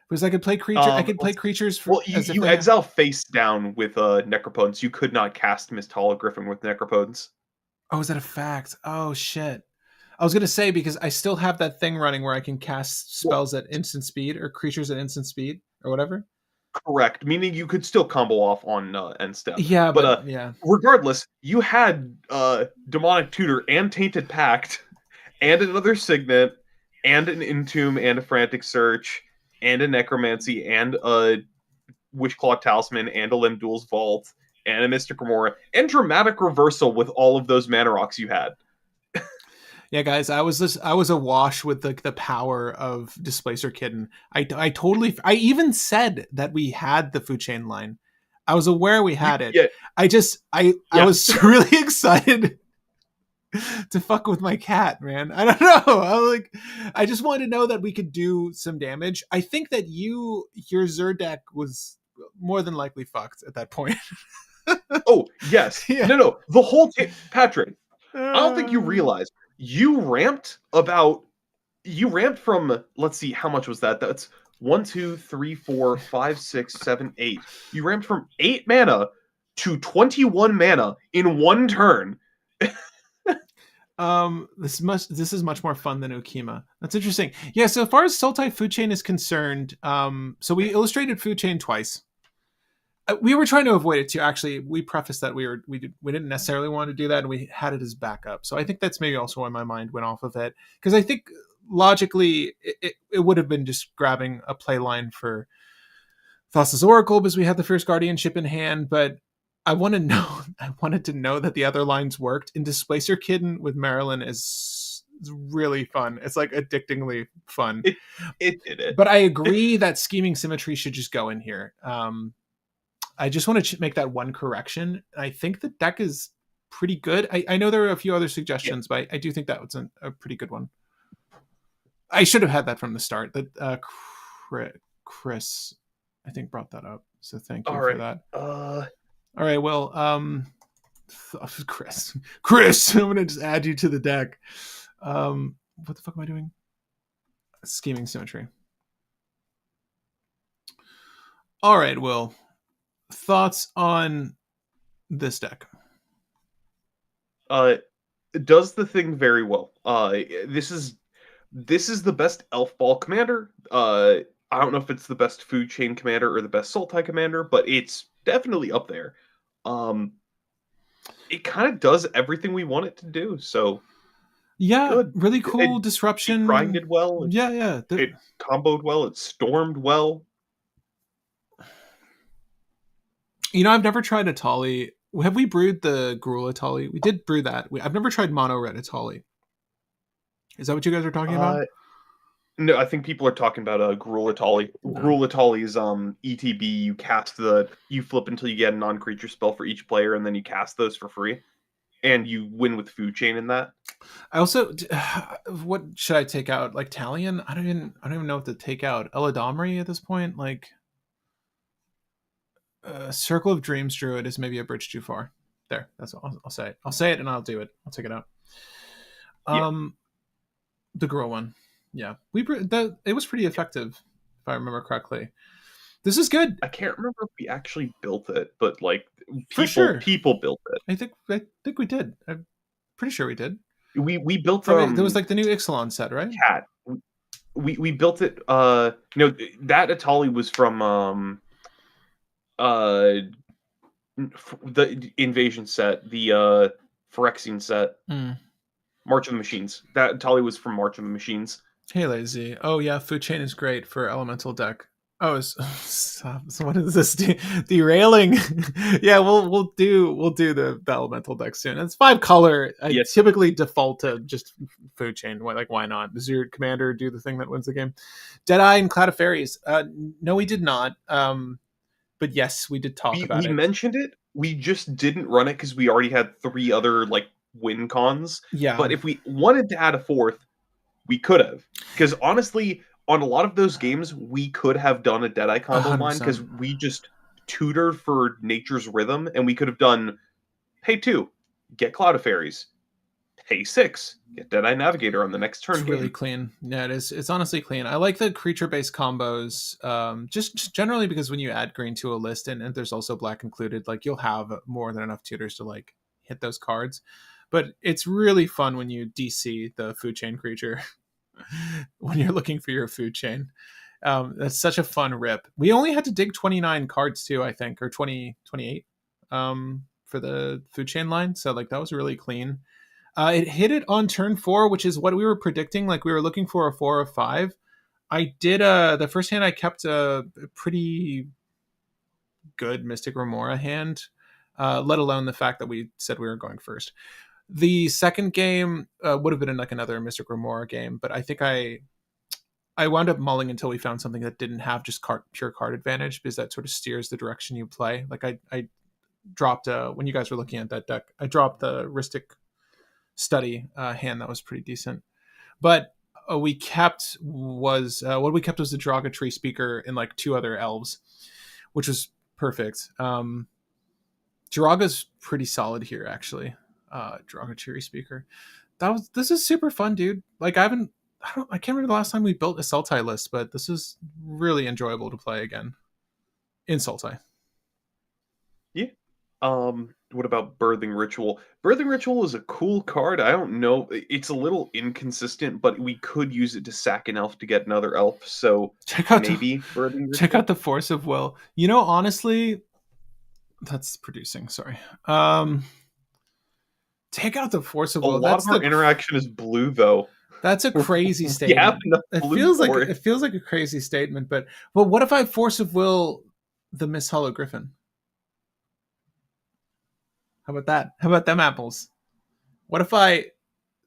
because I could play creature. I could play creatures for. Well, you exile face down with Necropotence. You could not cast Mist Hollow Griffin with Necropotence. Oh, is that a fact? Oh shit! I was gonna say because I still have that thing running where I can cast spells at instant speed or creatures at instant speed or whatever. Correct, meaning you could still combo off on end step. Yeah, but yeah. Regardless, you had Demonic Tutor and Tainted Pact, and another Signet, and an Entomb, and a Frantic Search, and a Necromancy, and a Wishclaw Talisman, and a Limdul's Vault, and a Mystic Remora, and Dramatic Reversal with all of those mana rocks you had. Yeah, guys, I was awash with the power of Displacer Kitten. I even said that we had the food chain line. I was aware we had it. Yeah. I was really excited to fuck with my cat, man. I don't know. I just wanted to know that we could do some damage. I think that your Xur deck was more than likely fucked at that point. Oh, yes. Yeah. No. The whole Patrick, I don't think you realize you ramped from, let's see, how much was that? That's 1, 2, 3, 4, 5, 6, 7, 8. You ramped from 8 mana to 21 mana in one turn. This is much more fun than Okima. That's interesting. Yeah, so far as Sultai Food Chain is concerned, so we illustrated Food Chain twice. We were trying to avoid it too. Actually, we prefaced that we didn't necessarily want to do that, and we had it as backup. So I think that's maybe also why my mind went off of it, because I think logically it would have been just grabbing a play line for Thassa's Oracle because we had the first guardianship in hand, but I wanted to know that the other lines worked. And Displacer Kitten with Maralen is really fun. It's like addictingly fun. It did it. But I agree that Scheming Symmetry should just go in here. I just want to make that one correction. I think the deck is pretty good. I know there are a few other suggestions, but I do think that was a pretty good one. I should have had that from the start. That Chris, I think, brought that up. So thank you for that. All right, well, Chris, I'm gonna just add you to the deck. What the fuck am I doing? Scheming Symmetry. All right, Will. Thoughts on this deck? It does the thing very well. This is the best Elf Ball commander. I don't know if it's the best Food Chain commander or the best Sultai commander, but it's definitely up there. Um, it kind of does everything we want it to do. So Yeah, good. really cool It disruption. grinded well. Yeah, yeah. It comboed well. It stormed well. You know, I've never tried Atali. Have we brewed the Gruul Atali? We did brew that. I've never tried Mono Red Atali. Is that what you guys are talking about? No, I think people are talking about Gruul Atali. No. Gruul Atali is ETB. You flip until you get a non-creature spell for each player, and then you cast those for free, and you win with Food Chain in that. I also, what should I take out? Like Talion? I don't even know what to take out. Eladamri at this point. Like, Circle of Dreams Druid is maybe a bridge too far. There, that's all I'll say. I'll say it and I'll do it. I'll take it out. Yeah. The girl one, yeah, it was pretty effective if I remember correctly. This is good. I can't remember if we actually built it, but like people built it. I think we did. I'm pretty sure we did. We built there was like the new Ixalan set, right? Cat. We built it. No, that Atali was from the Invasion set, the Phyrexian set, March of the Machines. That Atali was from March of the Machines. Hey, Lazy. Oh yeah, Food Chain is great for elemental deck. Oh, so what is this derailing? Yeah, we'll do the elemental deck soon. It's 5 color. I typically default to just Food Chain. Like, why not? Does your commander do the thing that wins the game? Deadeye and Cloud of Fairies. No, we did not. But yes, we did talk about it. We mentioned it. We just didn't run it because we already had 3 other like win cons. Yeah. But if we wanted to add a 4th, we could have. Because honestly, on a lot of those games, we could have done a Deadeye combo 100%. line because we just tutored for Nature's Rhythm, and we could have done pay 2, get Cloud of Fairies, pay 6, get Deadeye Navigator on the next turn. It's really clean. Yeah, it is. It's honestly clean. I like the creature-based combos, just generally because when you add green to a list and there's also black included, like you'll have more than enough tutors to like hit those cards. But it's really fun when you DC the Food Chain creature when you're looking for your Food Chain. That's such a fun rip. We only had to dig 29 cards too, I think, or 28 for the Food Chain line. So like that was really clean. It hit it on turn 4, which is what we were predicting. Like we were looking for a 4 or 5. I did the first hand I kept a pretty good Mystic Remora hand, let alone the fact that we said we were going first. The second game would have been like another Mystic Remora game, but I think I wound up mulling until we found something that didn't have just pure card advantage, because that sort of steers the direction you play. Like I dropped when you guys were looking at that deck, I dropped the Ristic Study hand that was pretty decent. But what we kept was the Draga Tree Speaker and like 2 other elves, which was perfect. Draga's pretty solid here, actually. Draga Tree Speaker. This is super fun, dude. Like I can't remember the last time we built a Sultai list, but this is really enjoyable to play again in Sultai. Yeah. What about Birthing Ritual? Birthing Ritual is a cool card. I don't know. It's a little inconsistent, but we could use it to sack an elf to get another elf. So maybe Birthing Ritual. Check out the Force of Will. You know, honestly, that's producing. Sorry. Take out the Force of Will. A lot of our interaction is blue, though. That's a crazy statement. It feels like a crazy statement, but what if I Force of Will the Miss Hollow Griffin? How about that? How about them apples? What if I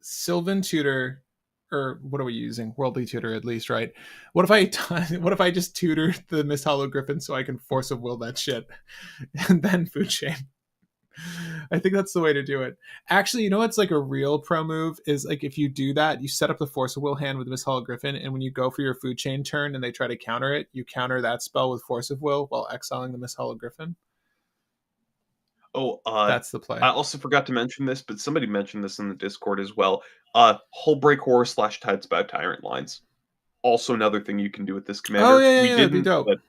Sylvan Tutor, or what are we using? Worldly Tutor, at least, right? What if I just tutor the Miss Hollow Griffin so I can Force of Will that shit, and then Food Chain? I think that's the way to do it. Actually, you know what's like a real pro move is like if you do that, you set up the Force of Will hand with Miss Hollow Griffin, and when you go for your Food Chain turn and they try to counter it, you counter that spell with Force of Will while exiling the Miss Hollow Griffin. Oh, that's the play. I also forgot to mention this, but somebody mentioned this in the Discord as well. Hullbreak Horror / Tidespout Tyrant lines. also another thing you can do with this Oh commander. yeah, We yeah, that'd be didn't, dope. but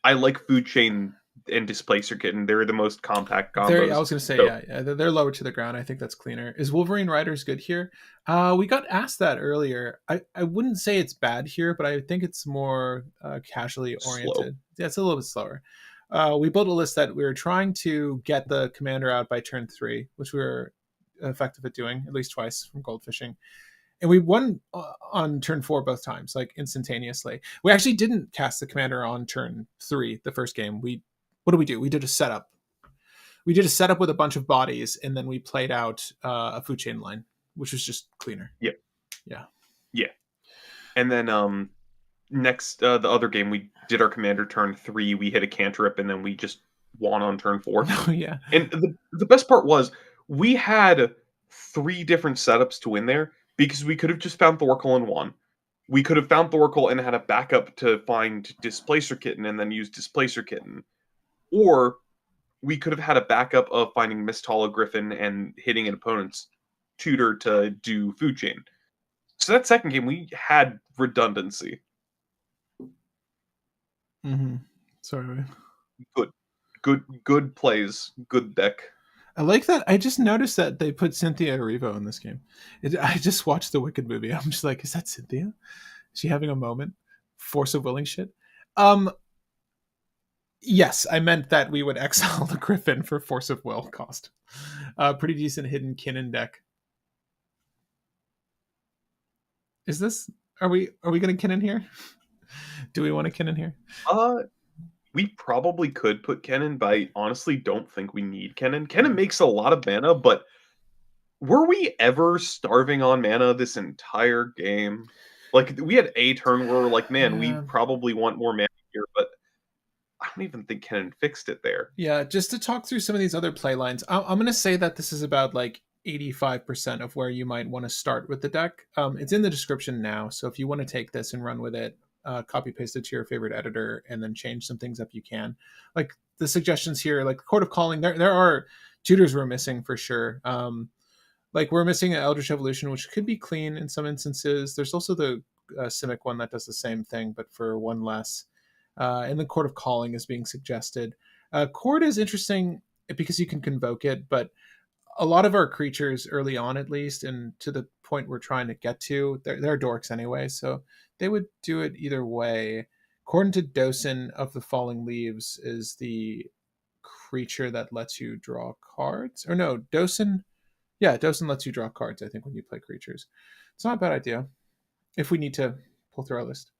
I like Food Chain and Displacer Kitten. They're the most compact I combos. was gonna say, So yeah, they're lower to the ground. I think that's cleaner. Is Wolverine Riders good here? We got asked that earlier. I wouldn't say it's bad here, but I think it's more casually slow. oriented. Yeah, it's a little bit slower. We built a list that we were trying to get the commander out by turn 3, which we were effective at doing at least twice from goldfishing, and we won on turn 4 both times, like instantaneously. We actually didn't cast the commander on turn 3 the first game. We What did we do? We did a setup. We did a setup with a bunch of bodies, and then we played out a food chain line, which was just cleaner. Yeah, Yeah. yeah. And then next the other game we did our commander turn 3. We hit a cantrip, and then we just won on turn 4. No, yeah. And the best part was we had 3 different setups to win there because we could have just found Thorkel and won. We could have found Thorkel and had a backup to find Displacer Kitten and then use Displacer Kitten. Or we could have had a backup of finding Mist Hollow Griffin and hitting an opponent's tutor to do Food Chain. So that second game, we had redundancy. Mm-hmm. Sorry. Good, good plays, good deck. I like that. I just noticed that they put Cynthia Erivo in this game. I just watched the Wicked movie. I'm just like, is that Cynthia? Is she having a moment? Force of willing shit. Um, yes, I meant that we would exile the Griffin for Force of Will cost. Pretty decent hidden Kinnan deck. Is this? Are we going to Kinnan here? Do we want to Kinnan here? Uh, we probably could put Kennen, but I honestly don't think we need Kennen. Kennen makes a lot of mana, but were we ever starving on mana this entire game? Like, we had a turn where we're like, man, we Yeah. probably want more mana here, but I don't even think Kennen fixed it there. Yeah, just to talk through some of these other play lines, I'm going to say that this is about like 85% of where you might want to start with the deck. It's in the description now, so if you want to take this and run with it, copy paste it to your favorite editor and then change some things up, you can. Like the suggestions here, like Court of Calling, there are tutors we're missing for sure. Like we're missing an Eldritch Evolution, which could be clean in some instances. There's also the Simic one that does the same thing, but for one less. And the Court of Calling is being suggested. Court is interesting because you can convoke it, but a lot of our creatures early on, at least, and to the point we're trying to get to, they're dorks anyway, so they would do it either way. According to Dosen of the Falling Leaves is the creature that lets you draw cards. Or no, Dosen, yeah, Dosen lets you draw cards, I think, when you play creatures. It's not a bad idea if we need to pull through our list.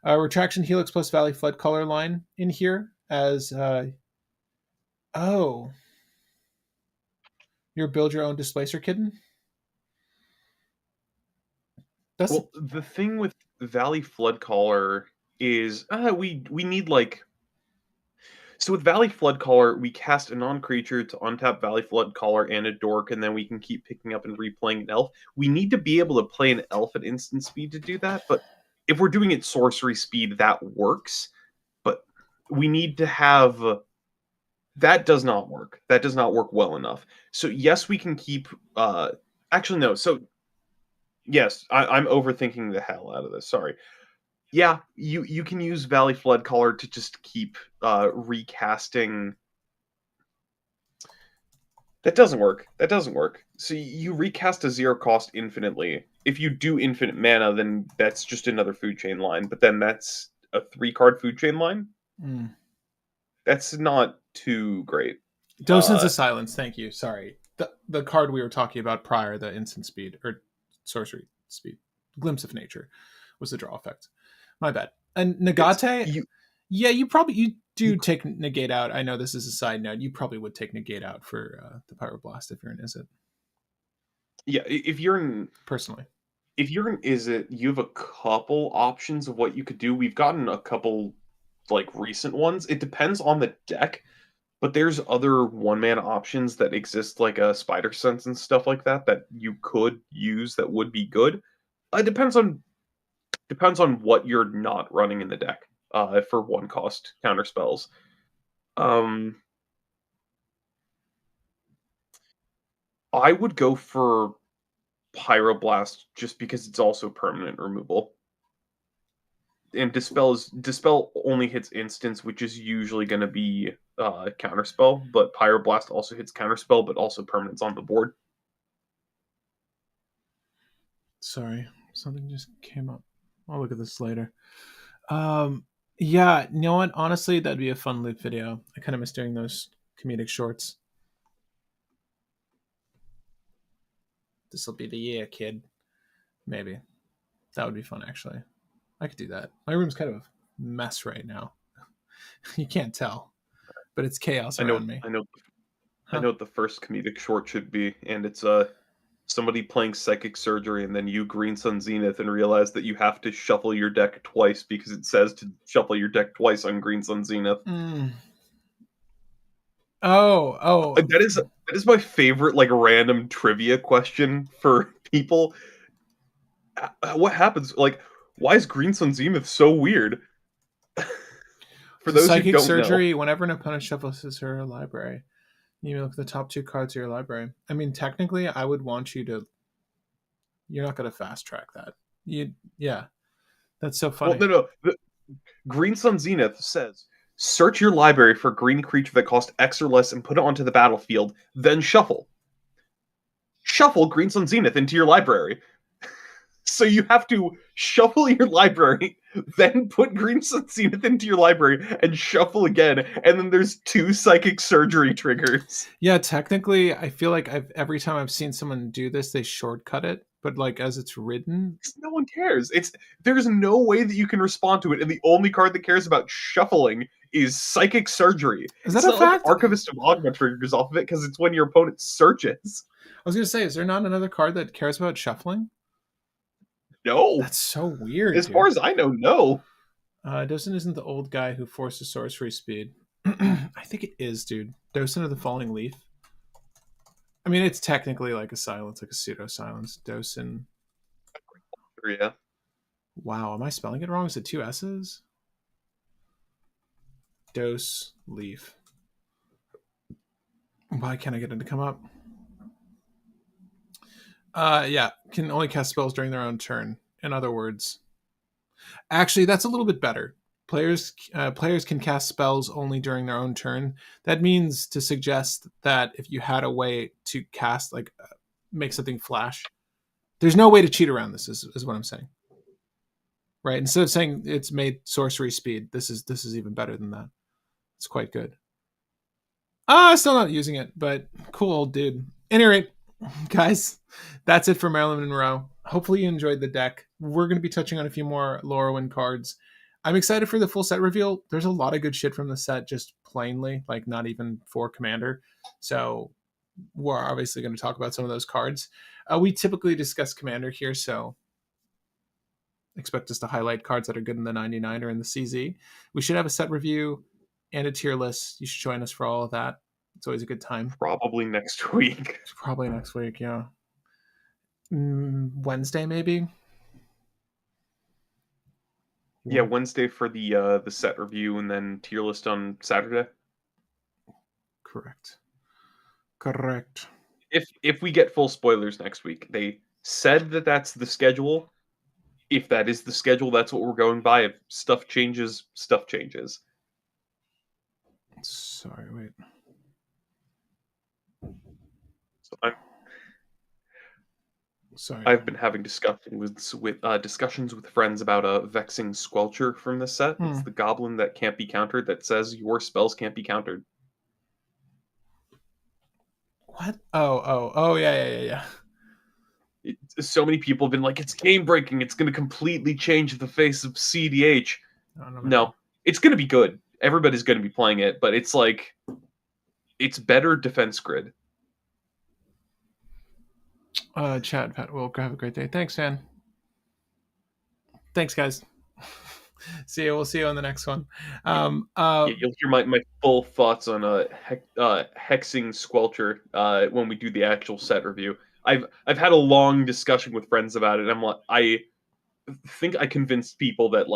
Retraction Helix plus Valley Flood color line in here as oh, your build your own displacer kitten. That's Well, the thing with Valley Flood Caller is we need like so with Valley Flood Caller, we cast a non-creature to untap Valley Flood Caller and a dork, and then we can keep picking up and replaying an elf. We need to be able to play an elf at instant speed to do that, but if we're doing it sorcery speed, that works. But we need to have that does not work. That does not work well enough. So yes, we can keep. Actually, no. So yes, I'm overthinking the hell out of this. Sorry. Yeah, you can use Valley Flood Caller to just keep recasting. That doesn't work. That doesn't work. So you recast a 0 cost infinitely. If you do infinite mana, then that's just another food chain line. But then that's a 3 card food chain line. That's not too great. Docents of Silence. Thank you. Sorry, the card we were talking about prior, the instant speed or sorcery speed, Glimpse of Nature, was the draw effect. My bad. And Negate. Yeah, you do take negate out. I know this is a side note. You probably would take negate out for the Pyroblast if you're in Izzet. Yeah, if you're in personally. If you're in Izzet, you have a couple options of what you could do. We've gotten a couple like recent ones. It depends on the deck, but there's other one-man options that exist, like a Spider Sense and stuff like that, that you could use that would be good. It depends on what you're not running in the deck for 1 cost counter spells. I would go for Pyroblast just because it's also permanent removal. and dispel only hits instants, which is usually going to be counterspell. But Pyroblast also hits counterspell, but also permanents on the board. Sorry, something just came up. I'll look at this later. Yeah, you know what? Honestly, that'd be a fun loop video. I kind of miss doing those comedic shorts. This will be the year, kid. Maybe. That would be fun, actually. I could do that. My room's kind of a mess right now. You can't tell, but it's chaos around me. I know Huh? what the first comedic short should be, and it's somebody playing Psychic Surgery, and then you Green Sun Zenith and realize that you have to shuffle your deck twice because it says to shuffle your deck twice on Green Sun Zenith. Mm. Oh. That is my favorite like random trivia question for people. What happens? Like, why is Green Sun Zenith so weird? For So those who Psychic don't know, Surgery, whenever an opponent shuffles her library, you look at the top 2 cards of your library. I mean, technically, I would want you to. You're not going to fast track that. Yeah, that's so well, funny. no. Green Sun Zenith says, search your library for a green creature that costs X or less and put it onto the battlefield, then shuffle. Shuffle Green Sun Zenith into your library. So you have to shuffle your library, then put Green Sun Zenith into your library and shuffle again, and then there's 2 Psychic Surgery triggers. Yeah, technically, I feel like every time I've seen someone do this, they shortcut it. But like as it's written, No one cares. There's no way that you can respond to it, and the only card that cares about shuffling is Psychic Surgery. is that It's a not like fact? Archivist of Ogma triggers off of it because it's when your opponent searches. I was gonna say, is there not another card that cares about shuffling? No. That's so weird, As far dude. as I know, no. Dosen isn't the old guy who forces sorcery speed. I think it is, dude. Dosen of the Falling Leaf. I mean, it's technically like a silence, like a pseudo silence. Dosen. Yeah. Wow, am I spelling it wrong? Is it 2 S's? Dose Leaf. Why can't I get it to come up? Yeah, can only cast spells during their own turn. In other words, actually, that's a little bit better. Players can cast spells only during their own turn. That means to suggest that if you had a way to cast make something flash, there's no way to cheat around this. Is what I'm saying. Right? Instead of saying it's made sorcery speed, this is even better than that. It's quite good. Still not using it, but cool old dude. Any rate, guys, that's it for Maralen Monroe. Hopefully you enjoyed the deck. We're going to be touching on a few more Lorwyn cards. I'm excited for the full set reveal. There's a lot of good shit from the set, just plainly, like not even for Commander. So we're obviously going to talk about some of those cards. We typically discuss Commander here, so expect us to highlight cards that are good in the 99 or in the CZ. We should have a set review and a tier list. You should join us for all of that. It's always a good time. Probably next week. Probably next week, yeah. Wednesday, maybe. Yeah, Wednesday for the set review, and then tier list on Saturday. Correct. If we get full spoilers next week, they said that that's the schedule. If that is the schedule, that's what we're going by. If stuff changes, stuff changes. Sorry, wait. So Sorry. I've been having discussions with friends about a vexing squelcher from this set. It's the goblin that can't be countered that says your spells can't be countered. What? Oh, yeah. So many people have been like, it's game breaking. It's going to completely change the face of cEDH. No, it's going to be good. Everybody's going to be playing it, but it's like, it's better defense grid. Chad, Pat, well, have a great day. Thanks, man. Thanks, guys. See you. We'll see you on the next one. You'll hear my full thoughts on hexing squelcher when we do the actual set review. I've had a long discussion with friends about it. And I think I convinced people that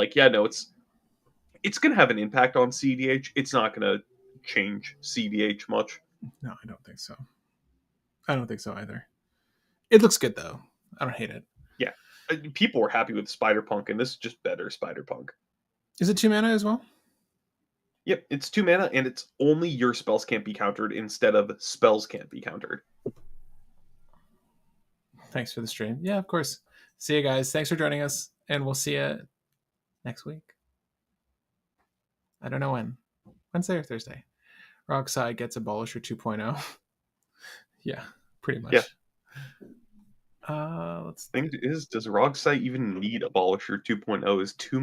it's going to have an impact on cEDH. It's not going to change cEDH much. No, I don't think so. I don't think so either. It looks good though. I don't hate it. Yeah, people were happy with Spider-Punk, and this is just better Spider-Punk. Is it 2 mana as well? Yep, it's 2 mana, and it's only your spells can't be countered instead of spells can't be countered. Thanks for the stream. Yeah, of course. See you guys. Thanks for joining us, and we'll see you next week. I don't know when. Wednesday or Thursday. Rockside gets Abolisher 2.0. Yeah, pretty much. Yeah. Let's. Thing is, does Rogsite even need Abolisher 2.0? Is 2